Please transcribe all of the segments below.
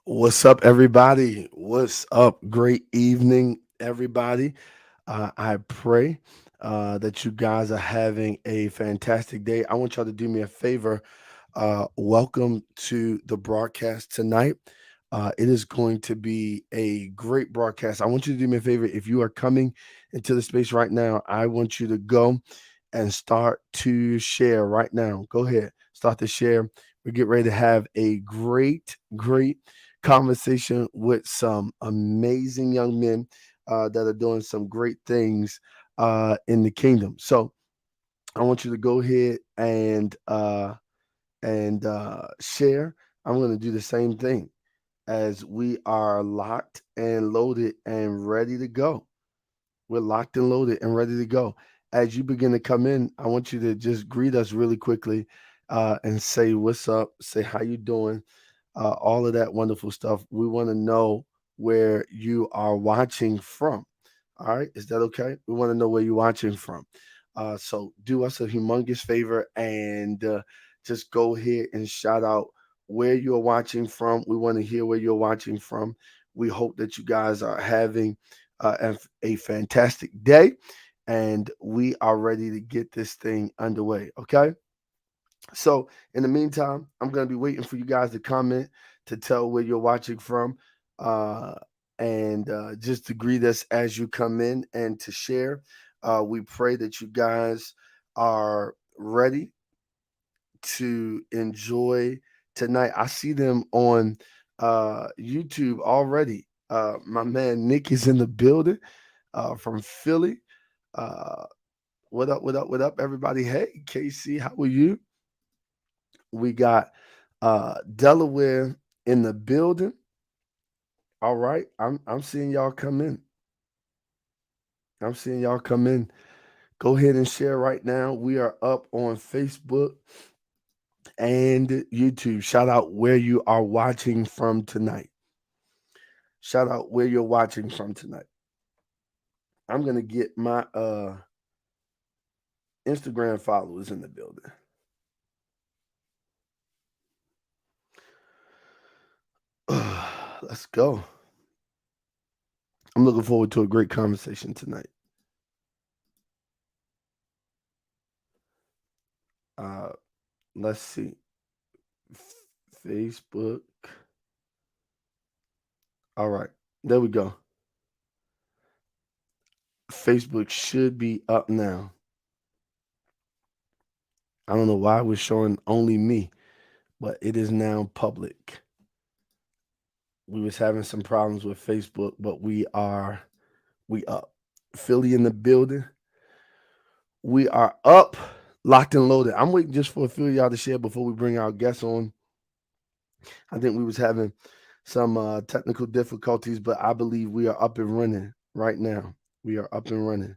What's up, everybody? What's up? Great evening, everybody. I pray that you guys are having a fantastic day. I want y'all to do me a favor. Welcome to the broadcast tonight. It is going to be a great broadcast. I want you to do me a favor. If you are coming into the space right now, I want you to go and start to share right now. Go ahead, start to share. We get ready to have a great conversation with some amazing young men that are doing some great things in the kingdom. So I want you to go ahead and share. I'm going to do the same thing as we are locked and loaded and ready to go. We're locked and loaded and ready to go. As you begin to come in, I want you to just greet us really quickly and say what's up, say how you doing, all of that wonderful stuff. We want to know where you are watching from. All right, is that okay? We want to know where you're watching from. So do us a humongous favor and just go ahead and shout out where you're watching from. We want to hear where you're watching from. We hope that you guys are having a fantastic day and we are ready to get this thing underway. Okay. So in the meantime, I'm gonna be waiting for you guys to comment to tell where you're watching from, uh, and just to greet us as you come in and to share. We pray that you guys are ready to enjoy tonight. I see them on YouTube already. My man Nick is in the building from Philly. Uh, what up? What up? What up, everybody? Hey, KC, how are you? We got Delaware in the building. All right. I'm seeing y'all come in. I'm seeing y'all come in. Go ahead and share right now. We are up on Facebook and YouTube. Shout out where you are watching from tonight. Shout out where you're watching from tonight. I'm gonna get my Instagram followers in the building. Let's go. I'm looking forward to a great conversation tonight. Uh, let's see. Facebook. All right. There we go. Facebook should be up now. I don't know why it was showing only me, but it is now public. We was having some problems with Facebook, but we up. Philly in the building. We are up, locked and loaded. I'm waiting just for a few of y'all to share before we bring our guests on. I think we was having some technical difficulties, but I believe we are up and running right now. We are up and running.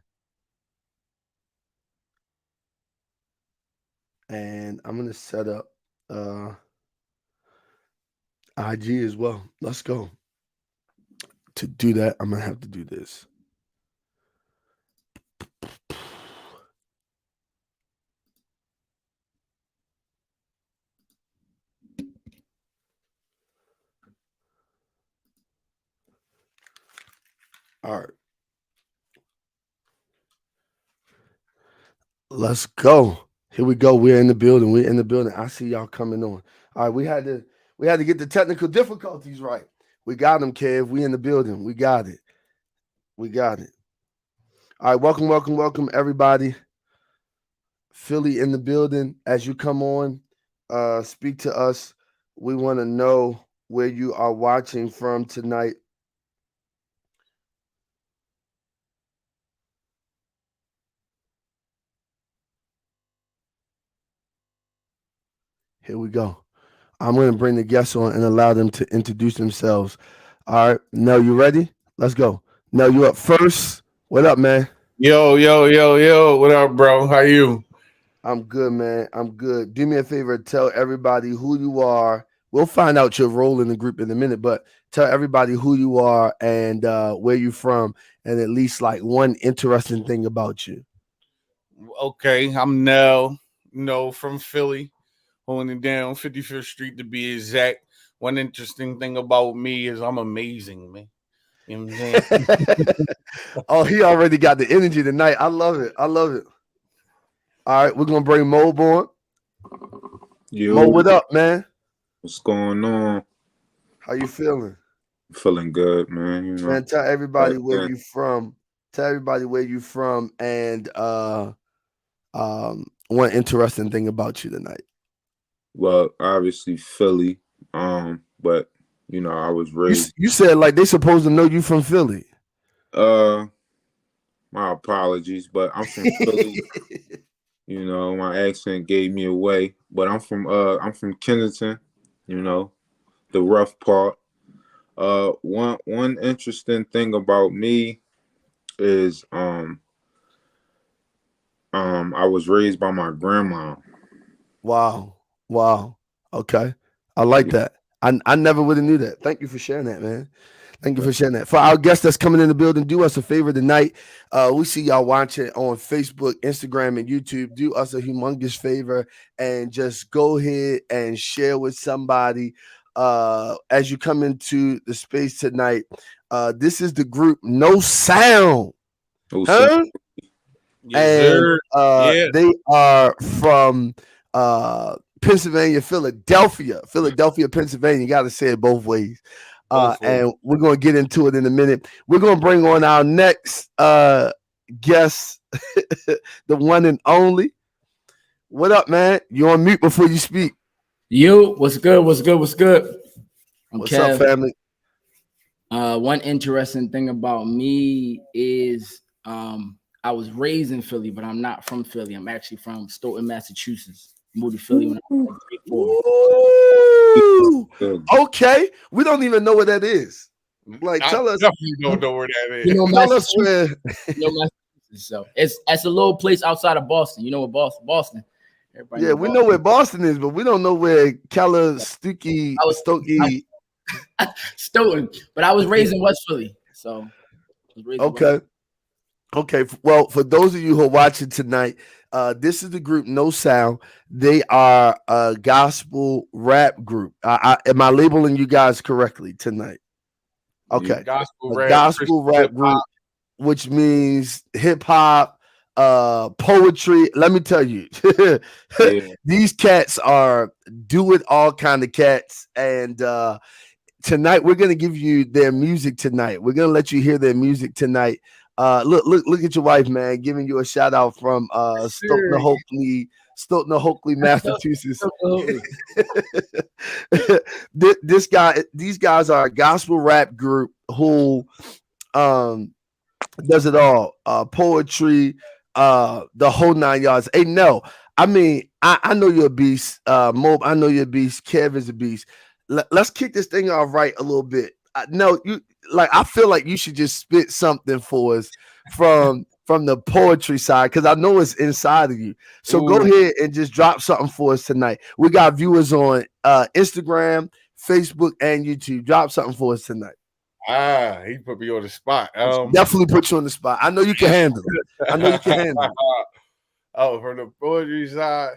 And I'm gonna set up IG as well. Let's go. To do that, I'm gonna have to do this. All right, let's go. Here we go. We're in the building. We're in the building. I see y'all coming on. All right, we had to get the technical difficulties right. We got them, Kev. We in the building. We got it. We got it. All right, welcome, everybody. Philly in the building. As you come on, speak to us. We want to know where you are watching from tonight. Here we go. I'm going to bring the guests on and allow them to introduce themselves. All right. Nell, you ready? Let's go. Nell, you up first. What up, man? Yo. What up, bro? How you? I'm good, man. I'm good. Do me a favor. Tell everybody who you are. We'll find out your role in the group in a minute, but tell everybody who you are and where you from and at least like one interesting thing about you. Okay, I'm Nell, from Philly, holding it down, 55th Street to be exact. one interesting thing about me is I'm amazing, man. You know what I'm saying? Oh, he already got the energy tonight. I love it. I love it. All right, we're gonna bring Mo on. Mo, what up, man? What's going on? How you feeling? Feeling good, man. You know. Man, tell everybody where you from. Tell everybody where you from and one interesting thing about you tonight. Well, obviously Philly. But you know, I was raised. You said like they supposed to know you from Philly. My apologies, but I'm from Philly. You know, my accent gave me away. But I'm from Kensington, you know, the rough part. One interesting thing about me is I was raised by my grandma. Wow. Okay. I like that. I never would have knew that. Thank you for sharing that, man. Thank you for sharing that. For our guests that's coming in the building, do us a favor tonight. We see y'all watching on Facebook, Instagram, and YouTube. Do us a humongous favor and just go ahead and share with somebody as you come into the space tonight. This is the group No Sound. Huh? Yes, and they are from Pennsylvania, Philadelphia, Pennsylvania. You got to say it both ways. And we're going to get into it in a minute. We're going to bring on our next guest, the one and only. What up, man? You on mute before you speak. Yo, what's good? What's up, family? One interesting thing about me is I was raised in Philly, but I'm not from Philly. I'm actually from Stoughton, Massachusetts. Moved to Philly when I was like 3, 4. Okay, we don't even know what that is. Like, tell us. Definitely don't know where that is. You know, tell us where. So it's a little place outside of Boston. You know what Boston? Everybody we know where Boston is, but we don't know where Stoughton. But I was raised in West Philly, so. Okay. Well, for those of you who are watching tonight, this is the group No Sound. They are a gospel rap group. Am I labeling you guys correctly tonight? Okay. Gospel rap group, which means hip hop, poetry. Let me tell you, these cats are do it all kind of cats. And tonight we're gonna give you their music tonight. We're gonna let you hear their music tonight. Look at your wife, man, giving you a shout out from Stoughton, Massachusetts. These guys are a gospel rap group who does it all. Poetry, the whole 9 yards. Hey, no, I mean, I know you're a beast. Mob, I know you're a beast. Kev is a beast. Let's kick this thing off right a little bit. I feel like you should just spit something for us from the poetry side, because I know it's inside of you. So go ahead and just drop something for us tonight. We got viewers on Instagram, Facebook, and YouTube. Drop something for us tonight. He put me on the spot. Definitely put you on the spot. I know you can handle it. Oh, from the poetry side.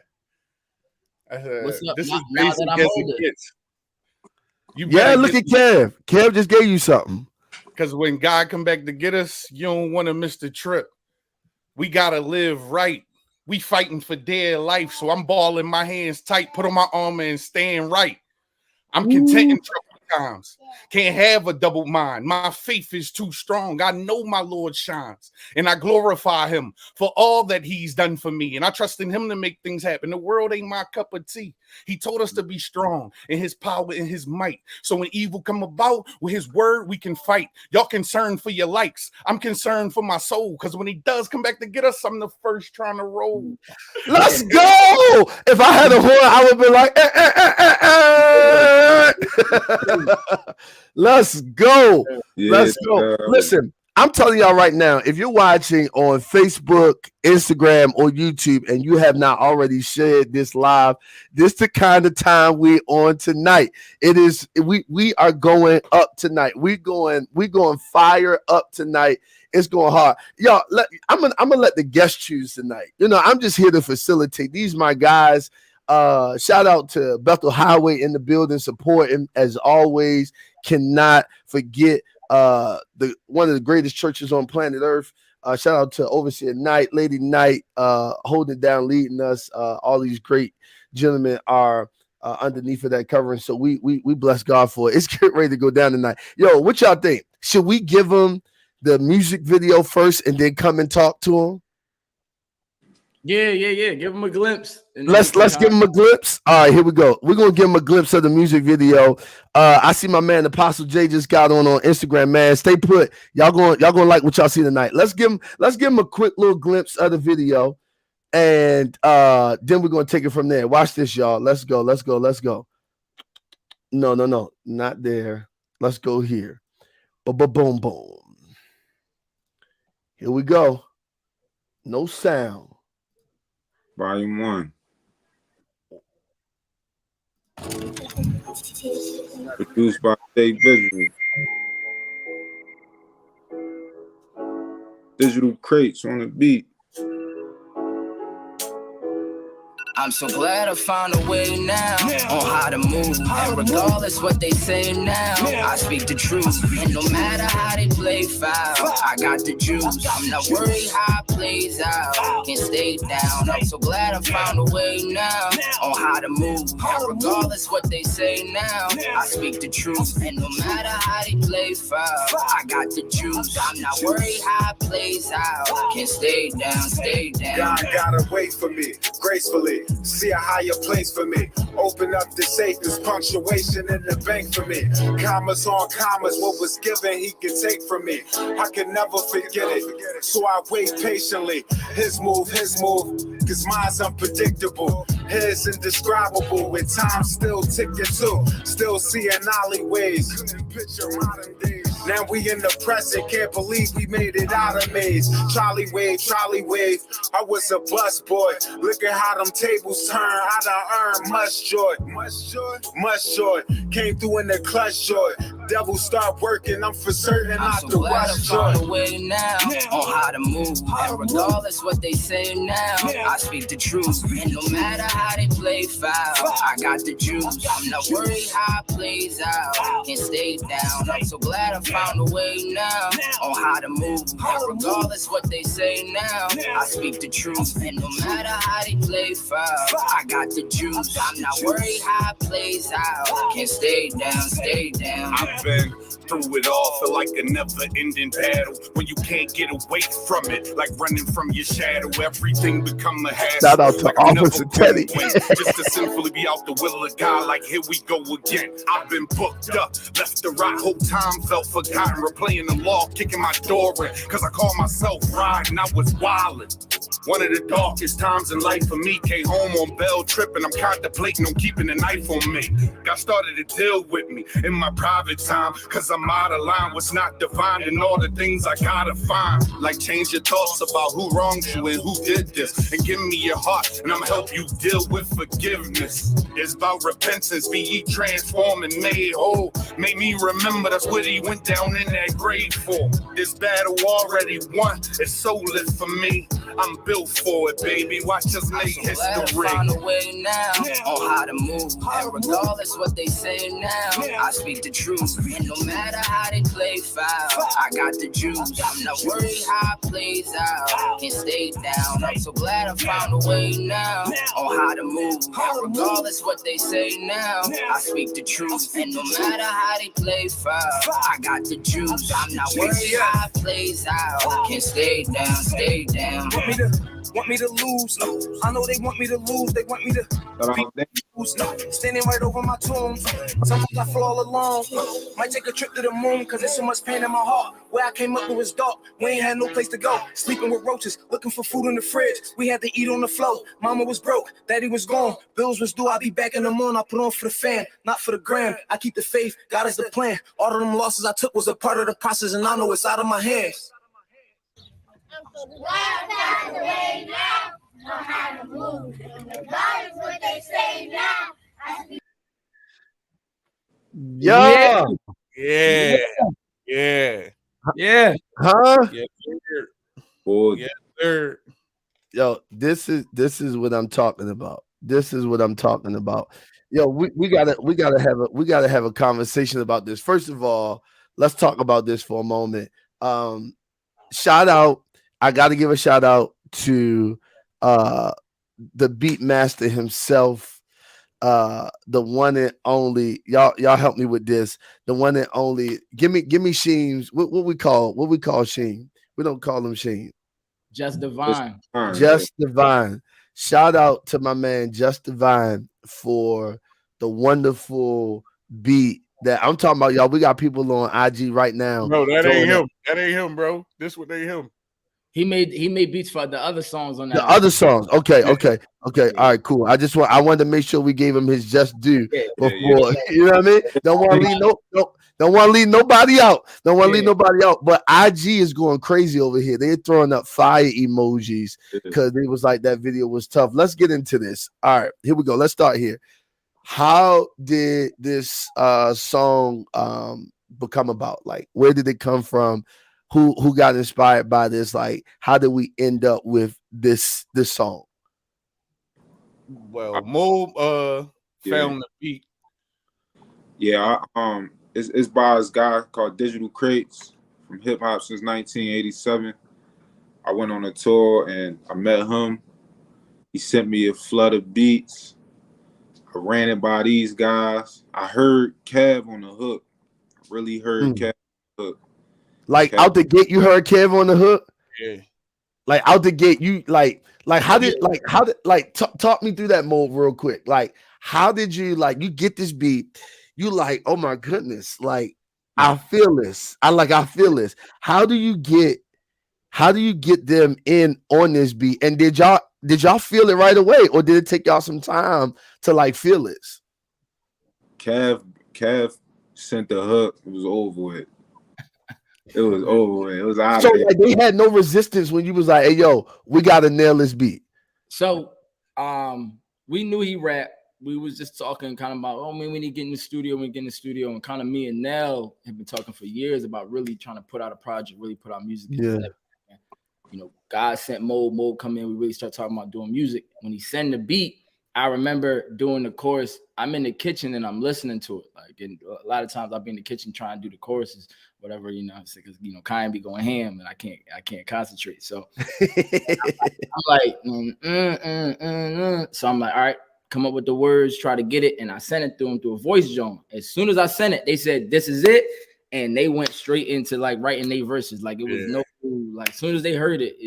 What's up? This Now, is basic now as it gets. Look at Kev. Kev just gave you something. Because when God come back to get us, you don't want to miss the trip. We got to live right. We fighting for dear life. So I'm balling my hands tight, put on my armor and staying right. I'm content in trouble times. Can't have a double mind. My faith is too strong. I know my Lord shines, and I glorify him for all that he's done for me. And I trust in him to make things happen. The world ain't my cup of tea. He told us to be strong in his power and his might. So when evil come about, with his word, we can fight. Y'all concerned for your likes. I'm concerned for my soul, because when he does come back to get us, I'm the first trying to roll. Let's go. If I had a horn, I would be like, Let's go. Let's go. Listen, I'm telling y'all right now, if you're watching on Facebook, Instagram, or YouTube, and you have not already shared this live, this is the kind of time we're on tonight. It is we are going up tonight. We're going fire up tonight. It's going hard. Y'all, I'm gonna let the guests choose tonight. I'm just here to facilitate. These my guys. Shout out to Bethel Highway in the building, supporting as always. Cannot forget the one of the greatest churches on planet Earth. Shout out to Overseer Knight, Lady Knight, holding it down, leading us. All these great gentlemen are underneath of that covering. So we bless God for it. It's getting ready to go down tonight. Yo, what y'all think? Should we give them the music video first and then come and talk to them? Yeah. Give them a glimpse. Let's give them a glimpse. All right, here we go. We're gonna give them a glimpse of the music video. I see my man Apostle J just got on Instagram. Man, stay put. Y'all gonna like what y'all see tonight. Let's give them a quick little glimpse of the video, and then we're gonna take it from there. Watch this, y'all. Let's go. No, not there. Let's go here. Boom. Here we go. No sound. Volume 1. Produced by State Visual. Digital Crates on the beat. I'm so glad I found a way now on how to move. And regardless what they say now, I speak the truth. And no matter how they play foul, I got the juice. I'm not worried how it plays out. Can't stay down. I'm so glad I found a way now on how to move. And regardless what they say now, I speak the truth. And no matter how they play foul, I got the juice. I'm not worried how it plays out. Can't stay down. God gotta wait for me gracefully. See a higher place for me. Open up the safe, there's punctuation in the bank for me. Commas on commas, what was given he can take from me. I can never forget it, so I wait patiently. His move, cause mine's unpredictable. His indescribable, with time still ticking too. Still seeing alleyways, couldn't picture modern days. Now we in the present, can't believe we made it out of maze. Trolley wave, I was a bus boy. Look at how them tables turn, I done earned much joy. Came through in the clutch joy. Devil start working, I'm for certain not so to glad rush I found joy. a way now on how to move. And regardless what they say now, I speak the truth. And no matter how they play foul, I got the juice. I'm not worried how it plays out. Can't stay down. I'm so glad I found a way now on how to move. And regardless what they say now, I speak the truth. And no matter how they play foul, I got the juice. I'm not worried how it plays out. Can't stay down. I've been through it all, feel like a never-ending battle. When you can't get away from it, like running from your shadow, everything become a hassle. Shout out to like I never Officer Teddy. win, just to sinfully be out the will of God. Like here we go again. I've been booked up, left to rot. Whole time felt forgotten. Replaying the law, kicking my door in, cause I called myself riding. I was wildin'. One of the darkest times in life for me. Came home on Bell Trip and I'm contemplating on keeping a knife on me. God started to deal with me in my private time, cause I'm out of line. What's not defined and all the things I gotta find. Like change your thoughts about who wronged you and who did this, and give me your heart and I'ma help you deal with forgiveness. It's about repentance, be ye transformed and made whole. Made me remember that's what he went down in that grave for. This battle already won, it's so lit for me. I'm built for it, baby. Watch us make history. I found a way now on how to move. And regardless what they say now, I speak the truth. And no matter how they play foul, I got the juice. I'm not worried how it plays out. Can't stay down. I'm so glad I found a way now on how to move. And regardless what they say now, I speak the truth. And no matter how they play foul, I got the juice. I'm not worried how it plays out. Can't stay down. Want me to lose? No. I know they want me to lose. They want me to lose. No. Standing right over my tomb. Sometimes I fall all alone. Might take a trip to the moon, cause there's so much pain in my heart. Where I came up, it was dark. We ain't had no place to go. Sleeping with roaches, looking for food in the fridge. We had to eat on the floor. Mama was broke, daddy was gone. Bills was due, I'll be back in the morning. I put on for the fam, not for the gram. I keep the faith, God is the plan. All of them losses I took was a part of the process, and I know it's out of my hands. I'm so glad I found a way now on how to move. And regardless what they say now, I speak. Yeah. Yeah. Huh? Yeah, Boy, yeah, sir. Yo, this is what I'm talking about. This is what I'm talking about. Yo, we gotta have a conversation about this. First of all, let's talk about this for a moment. Shout out, I gotta give a shout out to the beat master himself, the one and only. Y'all help me with this. The one and only. Give me Sheems. What we call Sheen? We don't call him Sheen. Just Divine. Just Divine. Shout out to my man Just Divine for the wonderful beat that I'm talking about, y'all. We got people on IG right now. No, that ain't him. That ain't him, bro. This what they him. He made beats for the other songs on that. The other songs. Okay. All right, cool. I wanted to make sure we gave him his just due before. You know what I mean? Don't want to leave nobody out. Don't want to leave nobody out. But IG is going crazy over here. They're throwing up fire emojis because it was like that video was tough. Let's get into this. All right, here we go. Let's start here. How did this song become about? Like, where did it come from? Who got inspired by this? Like, how did we end up with this song? Well, Mo found the beat. Yeah, it's by this guy called Digital Crates from hip hop since 1987. I went on a tour and I met him. He sent me a flood of beats. I ran it by these guys. I heard Kev on the hook. I really heard Kev on the hook. Like out the gate, you heard Kev on the hook? Yeah. Like out the gate, you talk me through that mode real quick. Like, how did you you get this beat? You like, oh my goodness, like I feel this. I feel this. How do you get them in on this beat? And did y'all feel it right away, or did it take y'all some time to feel this? Kev sent the hook. It was over with. It was over with. It was out. So they had no resistance when you was like, "Hey, yo, we gotta nail this beat." So, we knew he rapped. We was just talking kind of about, oh man, we need to get in the studio. And kind of me and Nell have been talking for years about really trying to put out a project, really put out music. Yeah. You know, God sent Mo come in. We really start talking about doing music. When he sent the beat, I remember doing the chorus. I'm in the kitchen and I'm listening to it. And a lot of times I'll be in the kitchen trying to do the choruses, whatever, because Kanye be going ham and I can't concentrate. So I'm like, So I'm like, all right, come up with the words, try to get it. And I sent it through a voice joint. As soon as I sent it, they said, this is it. And they went straight into writing their verses. It was as soon as they heard it,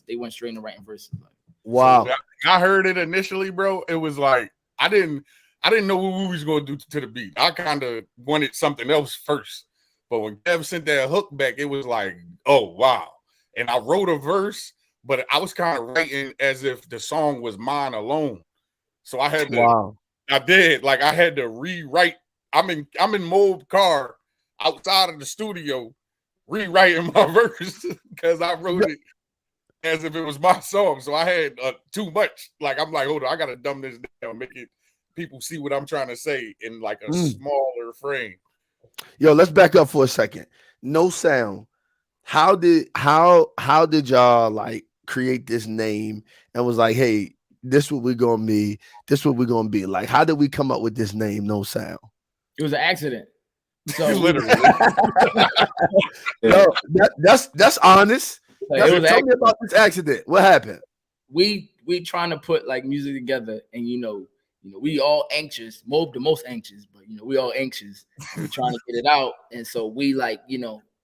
they went straight into writing verses. Wow. So I heard it initially, bro. It was like, I didn't know what we was going to do to the beat. I kind of wanted something else first. But when Kev sent that hook back, it was like, oh, wow. And I wrote a verse, but I was kind of writing as if the song was mine alone. So I had to, I had to rewrite. I'm in Mo's car outside of the studio rewriting my verse because I wrote it as if it was my song. So I had too much. I'm like, hold on, I got to dumb this down, make it people see what I'm trying to say in a smaller frame. Yo, let's back up for a second. No Sound. How did y'all create this name and was like, hey, this what we're gonna be. This what we're gonna be. How did we come up with this name, No Sound? It was an accident. So literally. No, that's honest. Tell me about this accident. What happened? We trying to put music together, and we all anxious. Mo the most anxious, but we all anxious. We're trying to get it out, and so we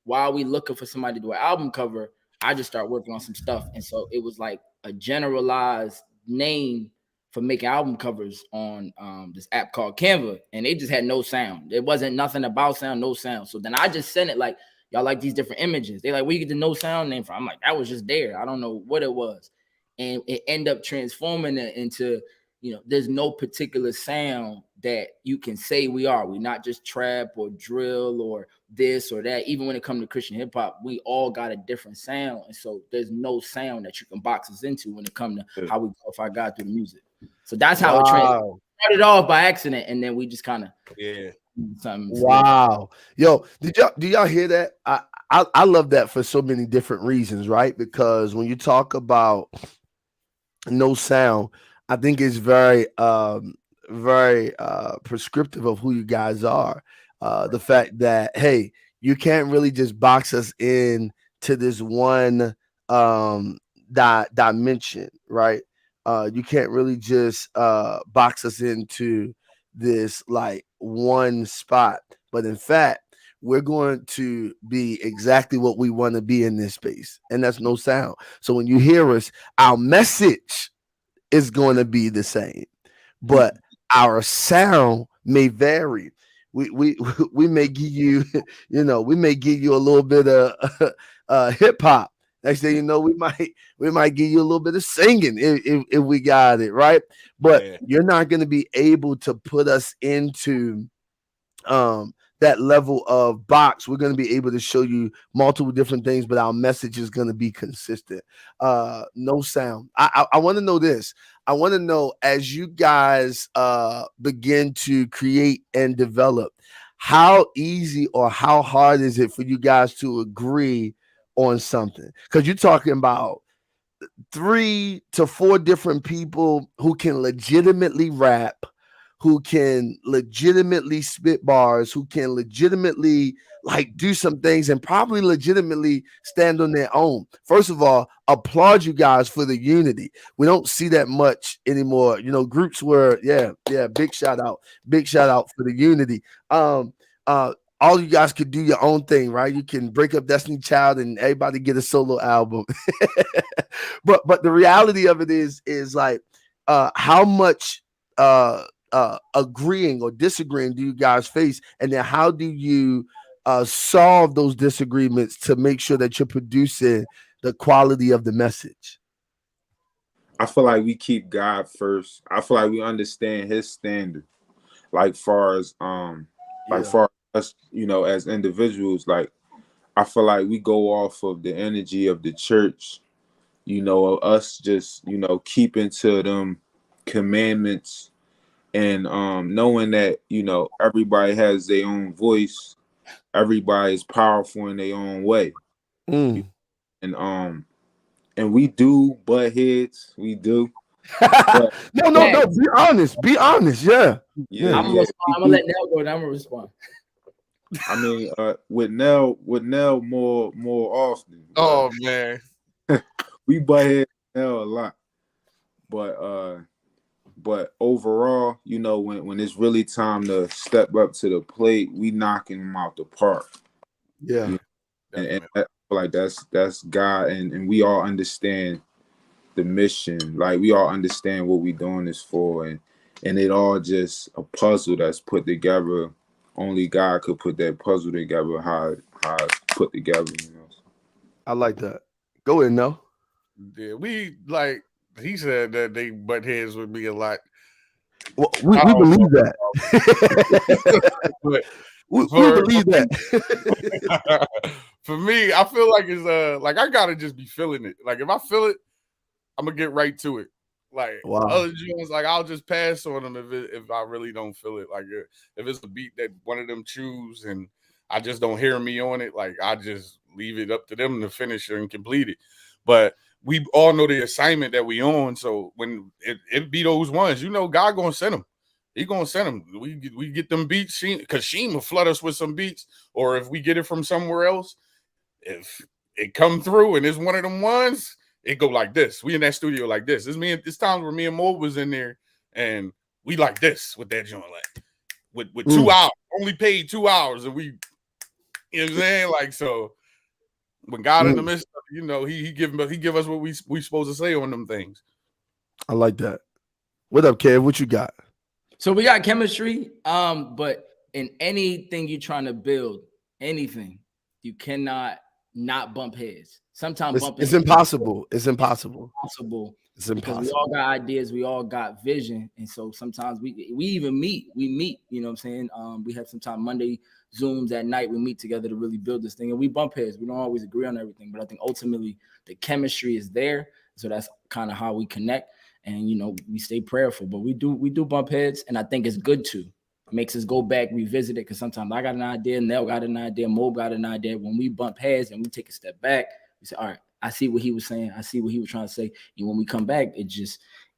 while we looking for somebody to do an album cover, I just start working on some stuff, and so it was a generalized name for making album covers on this app called Canva, and they just had no sound. There wasn't nothing about sound, no sound. So then I just sent it y'all like these different images. They where you get the No Sound name from? I'm like, that was just there. I don't know what it was. And it ended up transforming it into, there's no particular sound that you can say we are. We're not just trap or drill or this or that. Even when it comes to Christian hip hop, we all got a different sound. And so there's no sound that you can box us into when it comes to how we glorify God through the music. So that's how it started off by accident. And then we just kind of, Wow. Yo, do y'all hear that? I love that for so many different reasons, right? Because when you talk about No Sound, I think it's very very prescriptive of who you guys are. The fact that, hey, you can't really just box us in to this one dimension, right? You can't really just box us into this like one spot, but in fact, we're going to be exactly what we want to be in this space, and that's no sound. So when you hear us, our message is going to be the same, but our sound may vary. We we may give you, we may give you a little bit of hip hop. Next thing you know, we might give you a little bit of singing if we got it right. But Yeah. you're not going to be able to put us into that level of box. We're going to be able to show you multiple different things, but our message is going to be consistent. No sound. I want to know this. I want to know, as you guys begin to create and develop, how easy or how hard is it for you guys to agree on something? Because you're talking about 3 to 4 different people who can legitimately rap, who can legitimately spit bars, who can legitimately like do some things and probably legitimately stand on their own. First of all, applaud you guys for the unity. We don't see that much anymore. Groups where, yeah, big shout out for the unity. All you guys could do your own thing, right? You can break up Destiny Child and everybody get a solo album. but the reality of it is like how much agreeing or disagreeing do you guys face, and then how do you solve those disagreements to make sure that you're producing the quality of the message? I feel like we keep God first. I feel like we understand His standard, like far as far as us, as individuals. Like, I feel like we go off of the energy of the church, us just keeping to them commandments, and knowing that everybody has their own voice, everybody is powerful in their own way. And we do butt heads, we do. But no, be honest. Yeah. I'm gonna let Nell go, and I'm gonna respond. I mean, with Nell more often. Oh man, we butt heads Nell a lot, but overall, when it's really time to step up to the plate, we knocking them out the park. Yeah. And I feel like that's God, and we all understand the mission. Like, we all understand what we doing this for, and it all just a puzzle that's put together. Only God could put that puzzle together, how it's put together. I like that. Go ahead, no. Yeah, we like he said that they butt heads would be a lot. Well, we believe that. we believe that. For me, I feel like it's like I gotta just be feeling it. Like, if I feel it, I'm gonna get right to it. Like, other joints, like, I'll just pass on them if I really don't feel it. Like, if it's a beat that one of them choose and I just don't hear me on it, like, I just leave it up to them to finish and complete it. But we all know the assignment that we on. So when it be those ones, God gonna send them. He gonna send them. We get them beats, because Sheem will flood us with some beats, or if we get it from somewhere else, if it come through and it's one of them ones, it go like this. We in that studio like this. It's times where me and Mo was in there and we like this with that joint, like with 2 hours, only paid 2 hours, and we, you know what I'm saying? Like, so when God in the midst of it, he give us what we supposed to say on them things. I like that. What up, Kev? What you got? So we got chemistry, but in anything you're trying to build, anything, you cannot not bump heads. Sometimes it's impossible. It's impossible. It's impossible. Because we all got ideas, we all got vision, and so sometimes we even meet. We meet. You know what I'm saying? We have sometimes Monday Zooms at night. We meet together to really build this thing, and we bump heads. We don't always agree on everything, but I think ultimately the chemistry is there. So that's kind of how we connect, and we stay prayerful. But we do bump heads, and I think it's good to. It makes us go back, revisit it, because sometimes I got an idea, Nell got an idea, Mo got an idea. When we bump heads and we take a step back, we say, all right, I see what he was saying. I see what he was trying to say. And when we come back,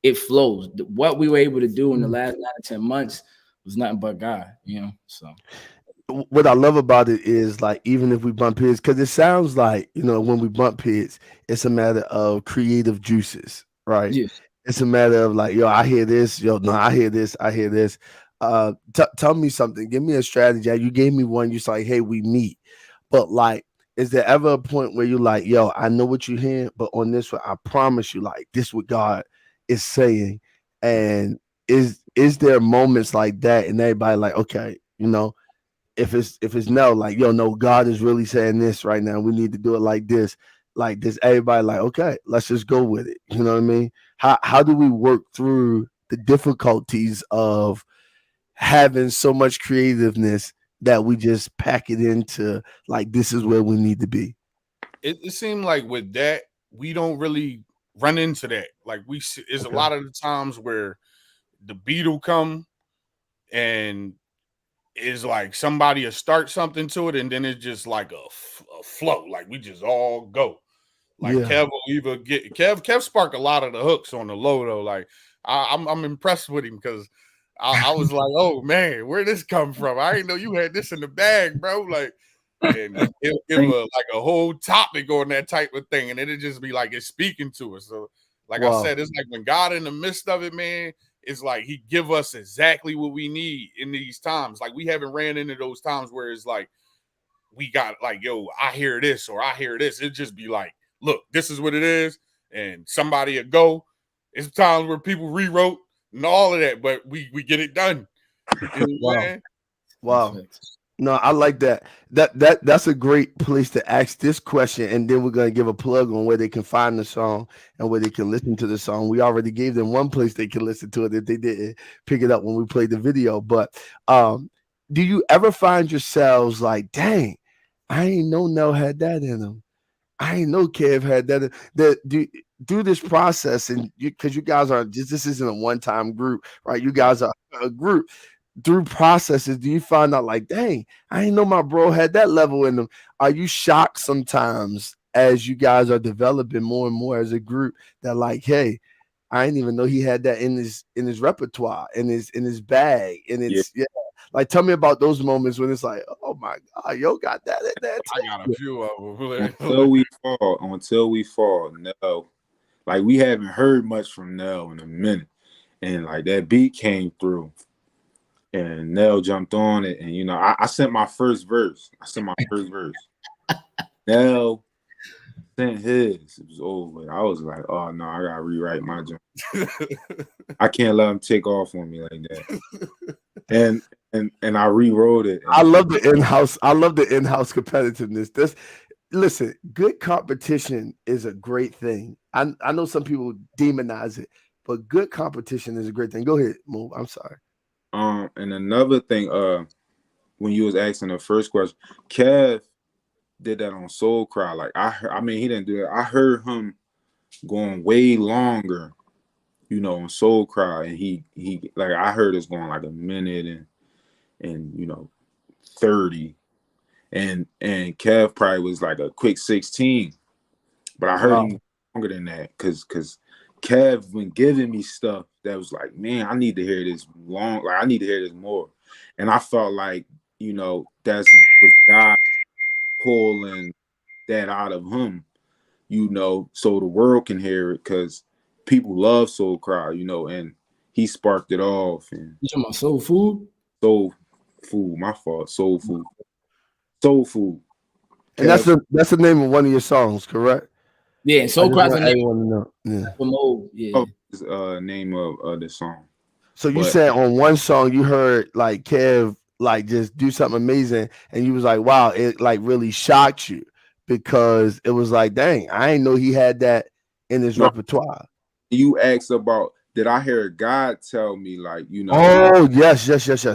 it flows. What we were able to do in the last 9 to 10 months was nothing but God, you know. So what I love about it is like even if we bump heads, because it sounds like when we bump heads, it's a matter of creative juices, right? yes. It's a matter of like, yo, I hear this, yo, no, I hear this, I hear this. Tell me something. Give me a strategy. You gave me one. You say, hey, we meet, but like, is there ever a point where you're like, yo, I know what you're hearing, but on this one, I promise you, like, this what God is saying, and is there moments like that, and everybody like, okay, if it's no, like, yo, no, God is really saying this right now. We need to do it like this. Like this, everybody like, okay, let's just go with it. You know what I mean? How do we work through the difficulties of having so much creativeness that we just pack it into like this is where we need to be? It seemed like with that, we don't really run into that. Like it's a lot of the times where the beat will come and is like somebody will start something to it, and then it's just like a flow. Like we just all go. Like Kev will either get Kev spark a lot of the hooks on the low though. Like I'm impressed with him because I was like, oh man, where this come from? I didn't know you had this in the bag, bro. Like, and he'll give like a whole topic on that type of thing, and it'll just be like it's speaking to us. So, like I said, it's like when God in the midst of it, man. It's like he give us exactly what we need in these times. Like we haven't ran into those times where it's like we got like, yo, I hear this or I hear this. It just be like, look, this is what it is, and somebody will go. It's times where people rewrote and all of that, but we get it done. You know wow. No, I like that. That's a great place to ask this question, and then we're gonna give a plug on where they can find the song and where they can listen to the song. We already gave them one place they can listen to it if they didn't pick it up when we played the video. But do you ever find yourselves like, dang, I ain't know Nell had that in him. I ain't know Kev had that. Do this process, and because you guys are just, this isn't a one-time group, right? You guys are a group. Through processes, do you find out like, dang, I didn't know my bro had that level in them? Are you shocked sometimes as you guys are developing more and more as a group that like, hey, I didn't even know he had that in his repertoire, in his bag, and it's Like, tell me about those moments when it's like, oh my God, yo got that in there too. I got a few of them. Until we fall, no. Like we haven't heard much from Nell in a minute, and like that beat came through. And Nell jumped on it, and I sent my first verse. Nell sent his. It was over. I was like, oh no, I gotta rewrite my jump. I can't let him take off on me like that. And I rewrote it. I love the in-house. I love the in-house competitiveness. Listen, good competition is a great thing. I know some people demonize it, but good competition is a great thing. Go ahead, Move. I'm sorry. And another thing, when you was asking the first question, Kev did that on Soul Cry. Like he didn't do it. I heard him going way longer, on Soul Cry, and he like I heard it's going like a minute and 30, and Kev probably was like a quick 16, but I heard him longer than that because Kev been giving me stuff that was like, man, I need to hear this long. Like I need to hear this more. And I felt like, that's what God pulling that out of him, so the world can hear it because people love Soul Cry, and he sparked it off. And you talking about Soul Food? Soul Food, my fault. Soul Food. Soul Food. And that's the name of one of your songs, correct? Yeah, Soul Cry's the name. Yeah. Name of the song. So you said on one song you heard like Kev like just do something amazing, and you was like, wow, it like really shocked you because it was like, dang, I didn't know he had that in his repertoire. You asked about, did I hear God tell me like, Oh yes.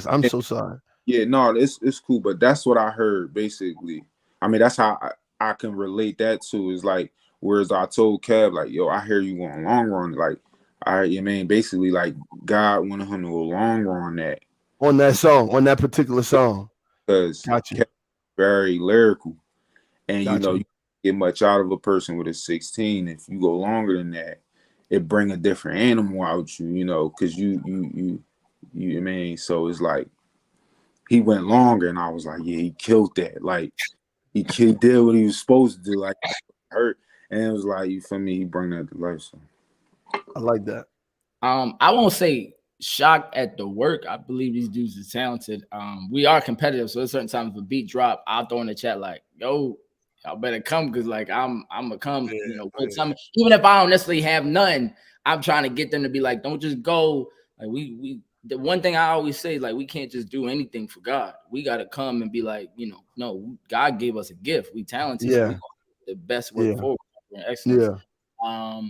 I'm so sorry. Yeah, no, it's cool, but that's what I heard basically. I mean, that's how I can relate that to is like, whereas I told Kev like, yo, I hear you going long run, like. Basically, like God wanted him to go long run on that particular song, because very lyrical, and you get much out of a person with a 16 if you go longer than that, it bring a different animal out you, you know, because you I mean, so it's like he went longer, and I was like, yeah, he killed that. Like he did what he was supposed to do. Like hurt, and it was like, you feel me? He bring that to life. So I like that. I won't say shocked at the work. I believe these dudes are talented. We are competitive, so at certain times if a beat drop, I'll throw in the chat like, yo, y'all better come, because like I'm gonna come, you know, with something. Even if I don't necessarily have none, I'm trying to get them to be like, don't just go. Like we the one thing I always say, like, we can't just do anything for God. We gotta come and be like, you know, no, God gave us a gift. We talented, so we gonna do the best work forward. Excellence. Yeah.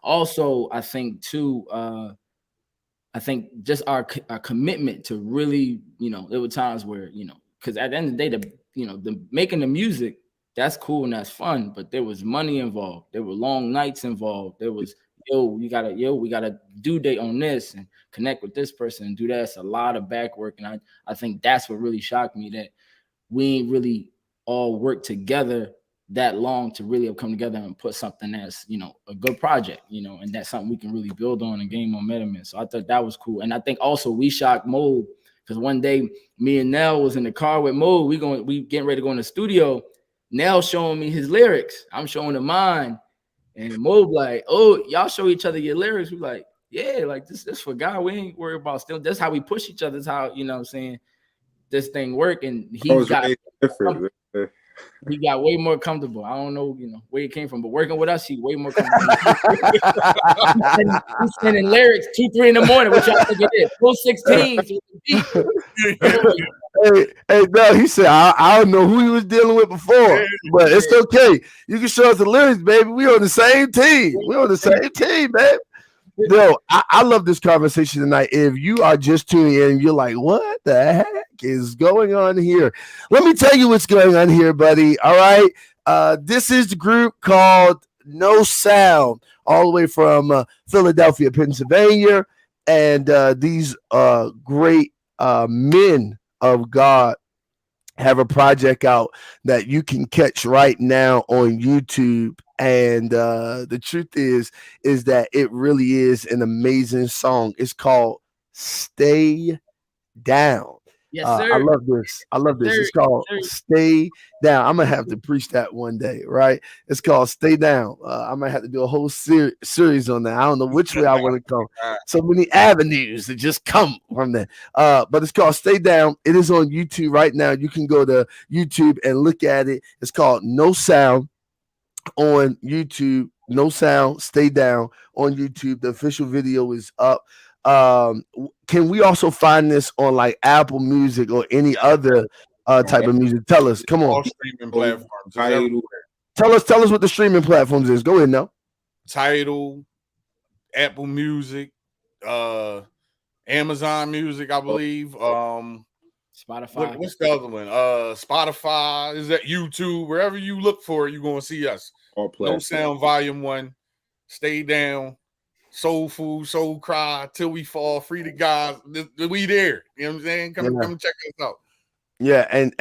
Also, I think too, I think just our commitment to really, you know, there were times where, you know, because at the end of the day, the making the music, that's cool and that's fun, but there was money involved. There were long nights involved. There was, we got a due date on this and connect with this person and do that. It's a lot of back work. And I think that's what really shocked me, that we ain't really all worked together that long to really have come together and put something that's, you know, a good project, you know, and that's something we can really build on and gain momentum in. So I thought that was cool. And I think also we shocked Mo, because one day me and Nell was in the car with Mo. We getting ready to go in the studio. Nell showing me his lyrics. I'm showing him mine. And Mo like, oh, y'all show each other your lyrics. We like, yeah, like this for God. We ain't worried about still. That's how we push each other. That's how, you know what I'm saying, this thing work. And he got way more comfortable. I don't know, you know, where he came from, but working with us, he way more comfortable. He's sending lyrics 2-3 in the morning, which I think it is. Full 16s. Hey, no, he said, I don't know who he was dealing with before, but it's okay. You can show us the lyrics, baby. We on the same team. We're on the same team, man. Yo, I love this conversation tonight. If you are just tuning in and you're like, what the heck is going on here? Let me tell you what's going on here, buddy. All right. This is the group called No Sound, all the way from Philadelphia, Pennsylvania. And these great men of God have a project out that you can catch right now on YouTube. And the truth is that it really is an amazing song. It's called Stay Down. Yes, sir. I love this. It's called Stay Down. I'm going to have to preach that one day, right? It's called Stay Down. I might have to do a whole series on that. I don't know which way I want to go. So many avenues that just come from that. But it's called Stay Down. It is on YouTube right now. You can go to YouTube and look at it. It's called No Sound on YouTube. No Sound, Stay Down on YouTube. The official video is up. Can we also find this on like Apple Music or any other type of music? Tell us. Come on. All streaming platforms. Tell us what the streaming platforms is. Go ahead now. Tidal, Apple Music, Amazon Music, I believe. Spotify. What's the other one? Spotify. Is that YouTube? Wherever you look for it, you're gonna see us. No Sound Volume 1. Stay Down. Soul Food, Soul Cry, Till We Fall, Free to God. We there. You know what I'm saying? Come check us out. Yeah, and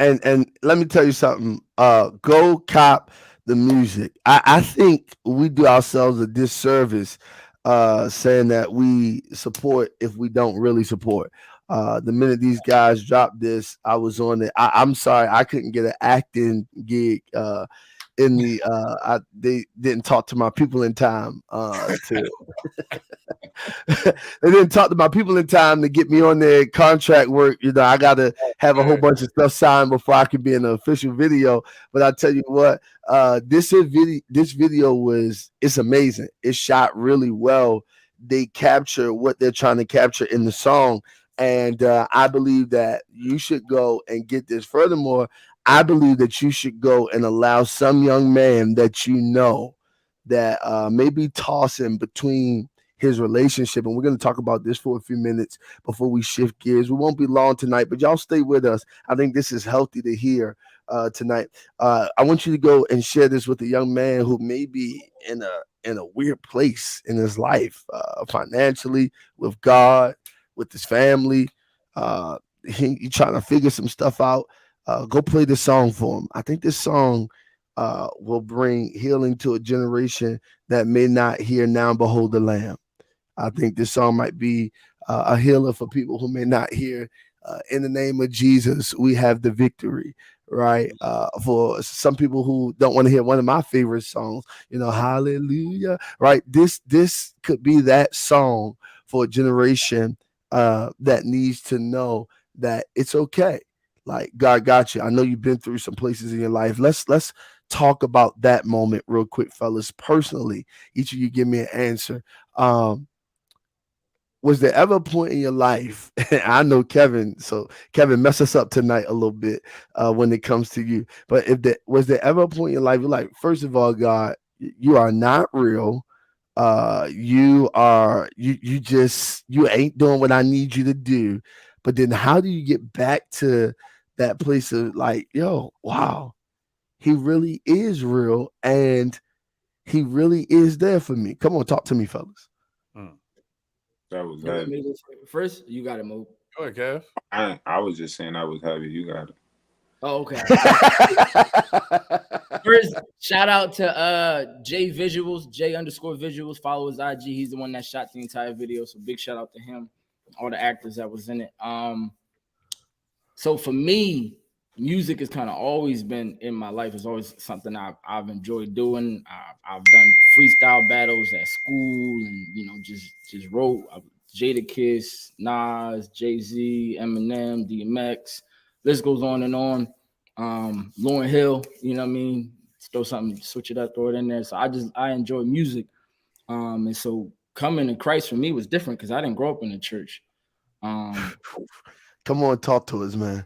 let me tell you something. Go cop the music. I think we do ourselves a disservice saying that we support if we don't really support. The minute these guys dropped this, I was on it. I'm sorry, I couldn't get an acting gig. They didn't talk to my people in time they didn't talk to my people in time to get me on their contract work. You know, I gotta have a whole bunch of stuff signed before I can be in the official video. But I tell you what, this video it's amazing. It's shot really well. They capture what they're trying to capture in the song. And I believe that you should go and get this. Furthermore, I believe that you should go and allow some young man that you know that may be tossing between his relationship. And we're going to talk about this for a few minutes before we shift gears. We won't be long tonight, but y'all stay with us. I think this is healthy to hear tonight. I want you to go and share this with a young man who may be in a weird place in his life, financially, with God, with his family. He trying to figure some stuff out. Go play this song for him. I think this song will bring healing to a generation that may not hear now. Behold the Lamb. I think this song might be a healer for people who may not hear. In the name of Jesus, we have the victory, right? For some people who don't want to hear one of my favorite songs, hallelujah, right? This could be that song for a generation that needs to know that it's okay. Like, God got you. I know you've been through some places in your life. Let's talk about that moment real quick, fellas. Personally, each of you give me an answer. Was there ever a point in your life? I know Kevin, so Kevin, mess us up tonight a little bit when it comes to you. But was there ever a point in your life you're like, first of all, God, you are not real. You ain't doing what I need you to do. But then how do you get back to that place of like, yo, wow, he really is real and he really is there for me. Come on, talk to me, fellas. That was heavy. First, you got to move. Go ahead, Kev. I was just saying that was heavy. You got it. Oh, okay. First, shout out to J _visuals. Follow his IG. He's the one that shot the entire video. So big shout out to him, all the actors that was in it. So for me, music has kind of always been in my life. It's always something I've enjoyed doing. I've done freestyle battles at school, and just wrote. Jadakiss, Nas, Jay-Z, Eminem, DMX. List goes on and on. Lauryn Hill, you know what I mean? Throw something, switch it up, throw it in there. So I enjoy music. And so coming to Christ for me was different because I didn't grow up in the church. Come on, talk to us, man.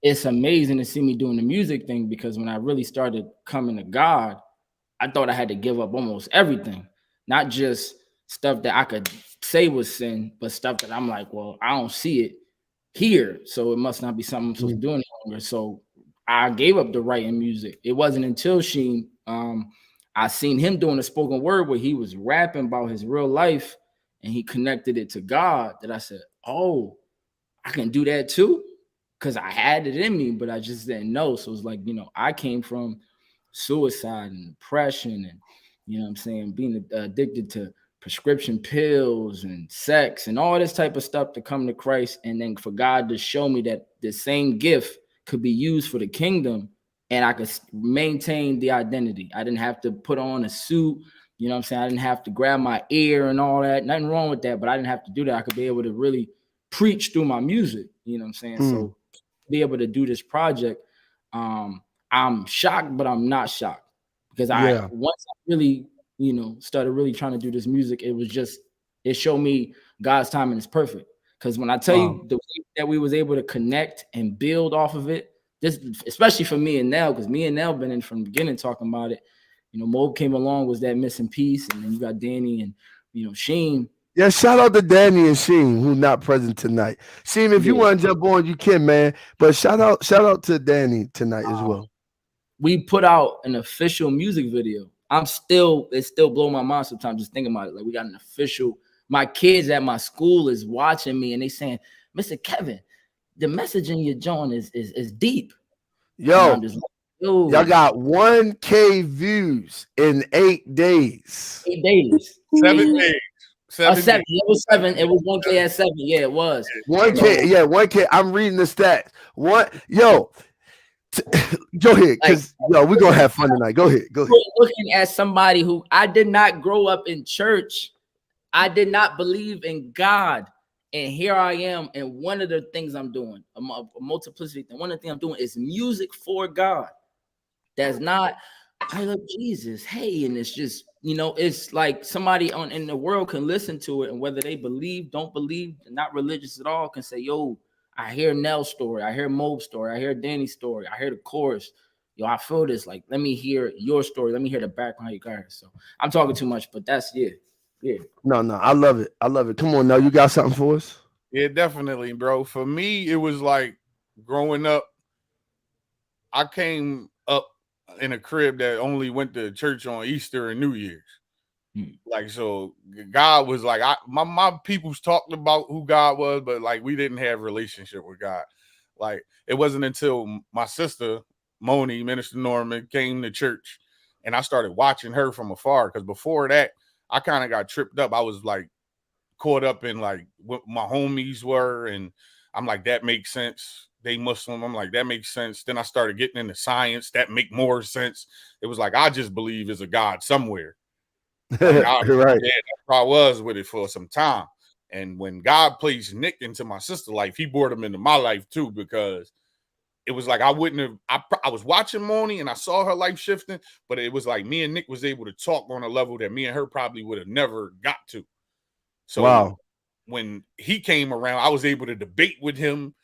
It's amazing to see me doing the music thing because when I really started coming to God, I thought I had to give up almost everything, not just stuff that I could say was sin, but stuff that I'm like, well, I don't see it here, so it must not be something I'm supposed to do any longer. So I gave up the writing music. It wasn't until Sheen, I seen him doing a spoken word where he was rapping about his real life and he connected it to God that I said, oh, I can do that too. Because I had it in me, but I just didn't know. So it's like, I came from suicide and depression and, being addicted to prescription pills and sex and all this type of stuff to come to Christ. And then for God to show me that the same gift could be used for the kingdom and I could maintain the identity. I didn't have to put on a suit. I didn't have to grab my ear and all that. Nothing wrong with that, but I didn't have to do that. I could be able to really preach through my music. So be able to do this project, I'm shocked, but I'm not shocked because once I really, started really trying to do this music, it showed me God's timing is perfect. Because when I tell you the way that we was able to connect and build off of it, this especially for me and Nell, because me and Nell been in from the beginning talking about it. Mob came along, was that missing piece, and then you got Danny and Sheen. Yeah, shout out to Danny and Sheen, who not present tonight. Sheen, if you want to jump on, you can, man. But shout out to Danny tonight as well. We put out an official music video. It still blows my mind sometimes just thinking about it. Like we got an official. My kids at my school is watching me and they saying, Mr. Kevin, the message in your joint is deep. Yo, y'all got 1K views in 8 days. 8 days. 7 days. 7 days. It was 7. It was 1K at 7. Yeah, it was 1K. Yeah, 1K. I'm reading the stats. Go ahead, because we're gonna have fun tonight. Go ahead. Looking at somebody who I did not grow up in church, I did not believe in God, and here I am. And one of the things I'm doing, a multiplicity thing. One of the things I'm doing is music for God. That's not I love Jesus. Hey, and it's just it's like somebody in the world can listen to it, and whether they believe, don't believe, not religious at all, can say, yo. I hear Nell's story. I hear Mobe's story. I hear Danny's story. I hear the chorus. I feel this. Like, let me hear your story. Let me hear the background you got. So I'm talking too much, but that's yeah. No, I love it. Come on, now you got something for us? Yeah, definitely, bro. For me, it was like growing up. I came up in a crib that only went to church on Easter and New Year's. Like, so God was like, my people's talked about who God was, but like we didn't have a relationship with God. Like, it wasn't until my sister Moni, Minister Norman, came to church, and I started watching her from afar. Because before that, I kind of got tripped up. I was like caught up in like what my homies were, and I'm like, that makes sense. They Muslim. I'm like, that makes sense. Then I started getting into science. That make more sense. It was like, I just believe there's a God somewhere. Like, Right. Yeah, that's how I was with it for some time. And when God placed Nick into my sister's life, he brought him into my life too, because it was like I wouldn't have. I was watching Moni and I saw her life shifting, but it was like me and Nick was able to talk on a level that me and her probably would have never got to. So Wow. when he came around, I was able to debate with him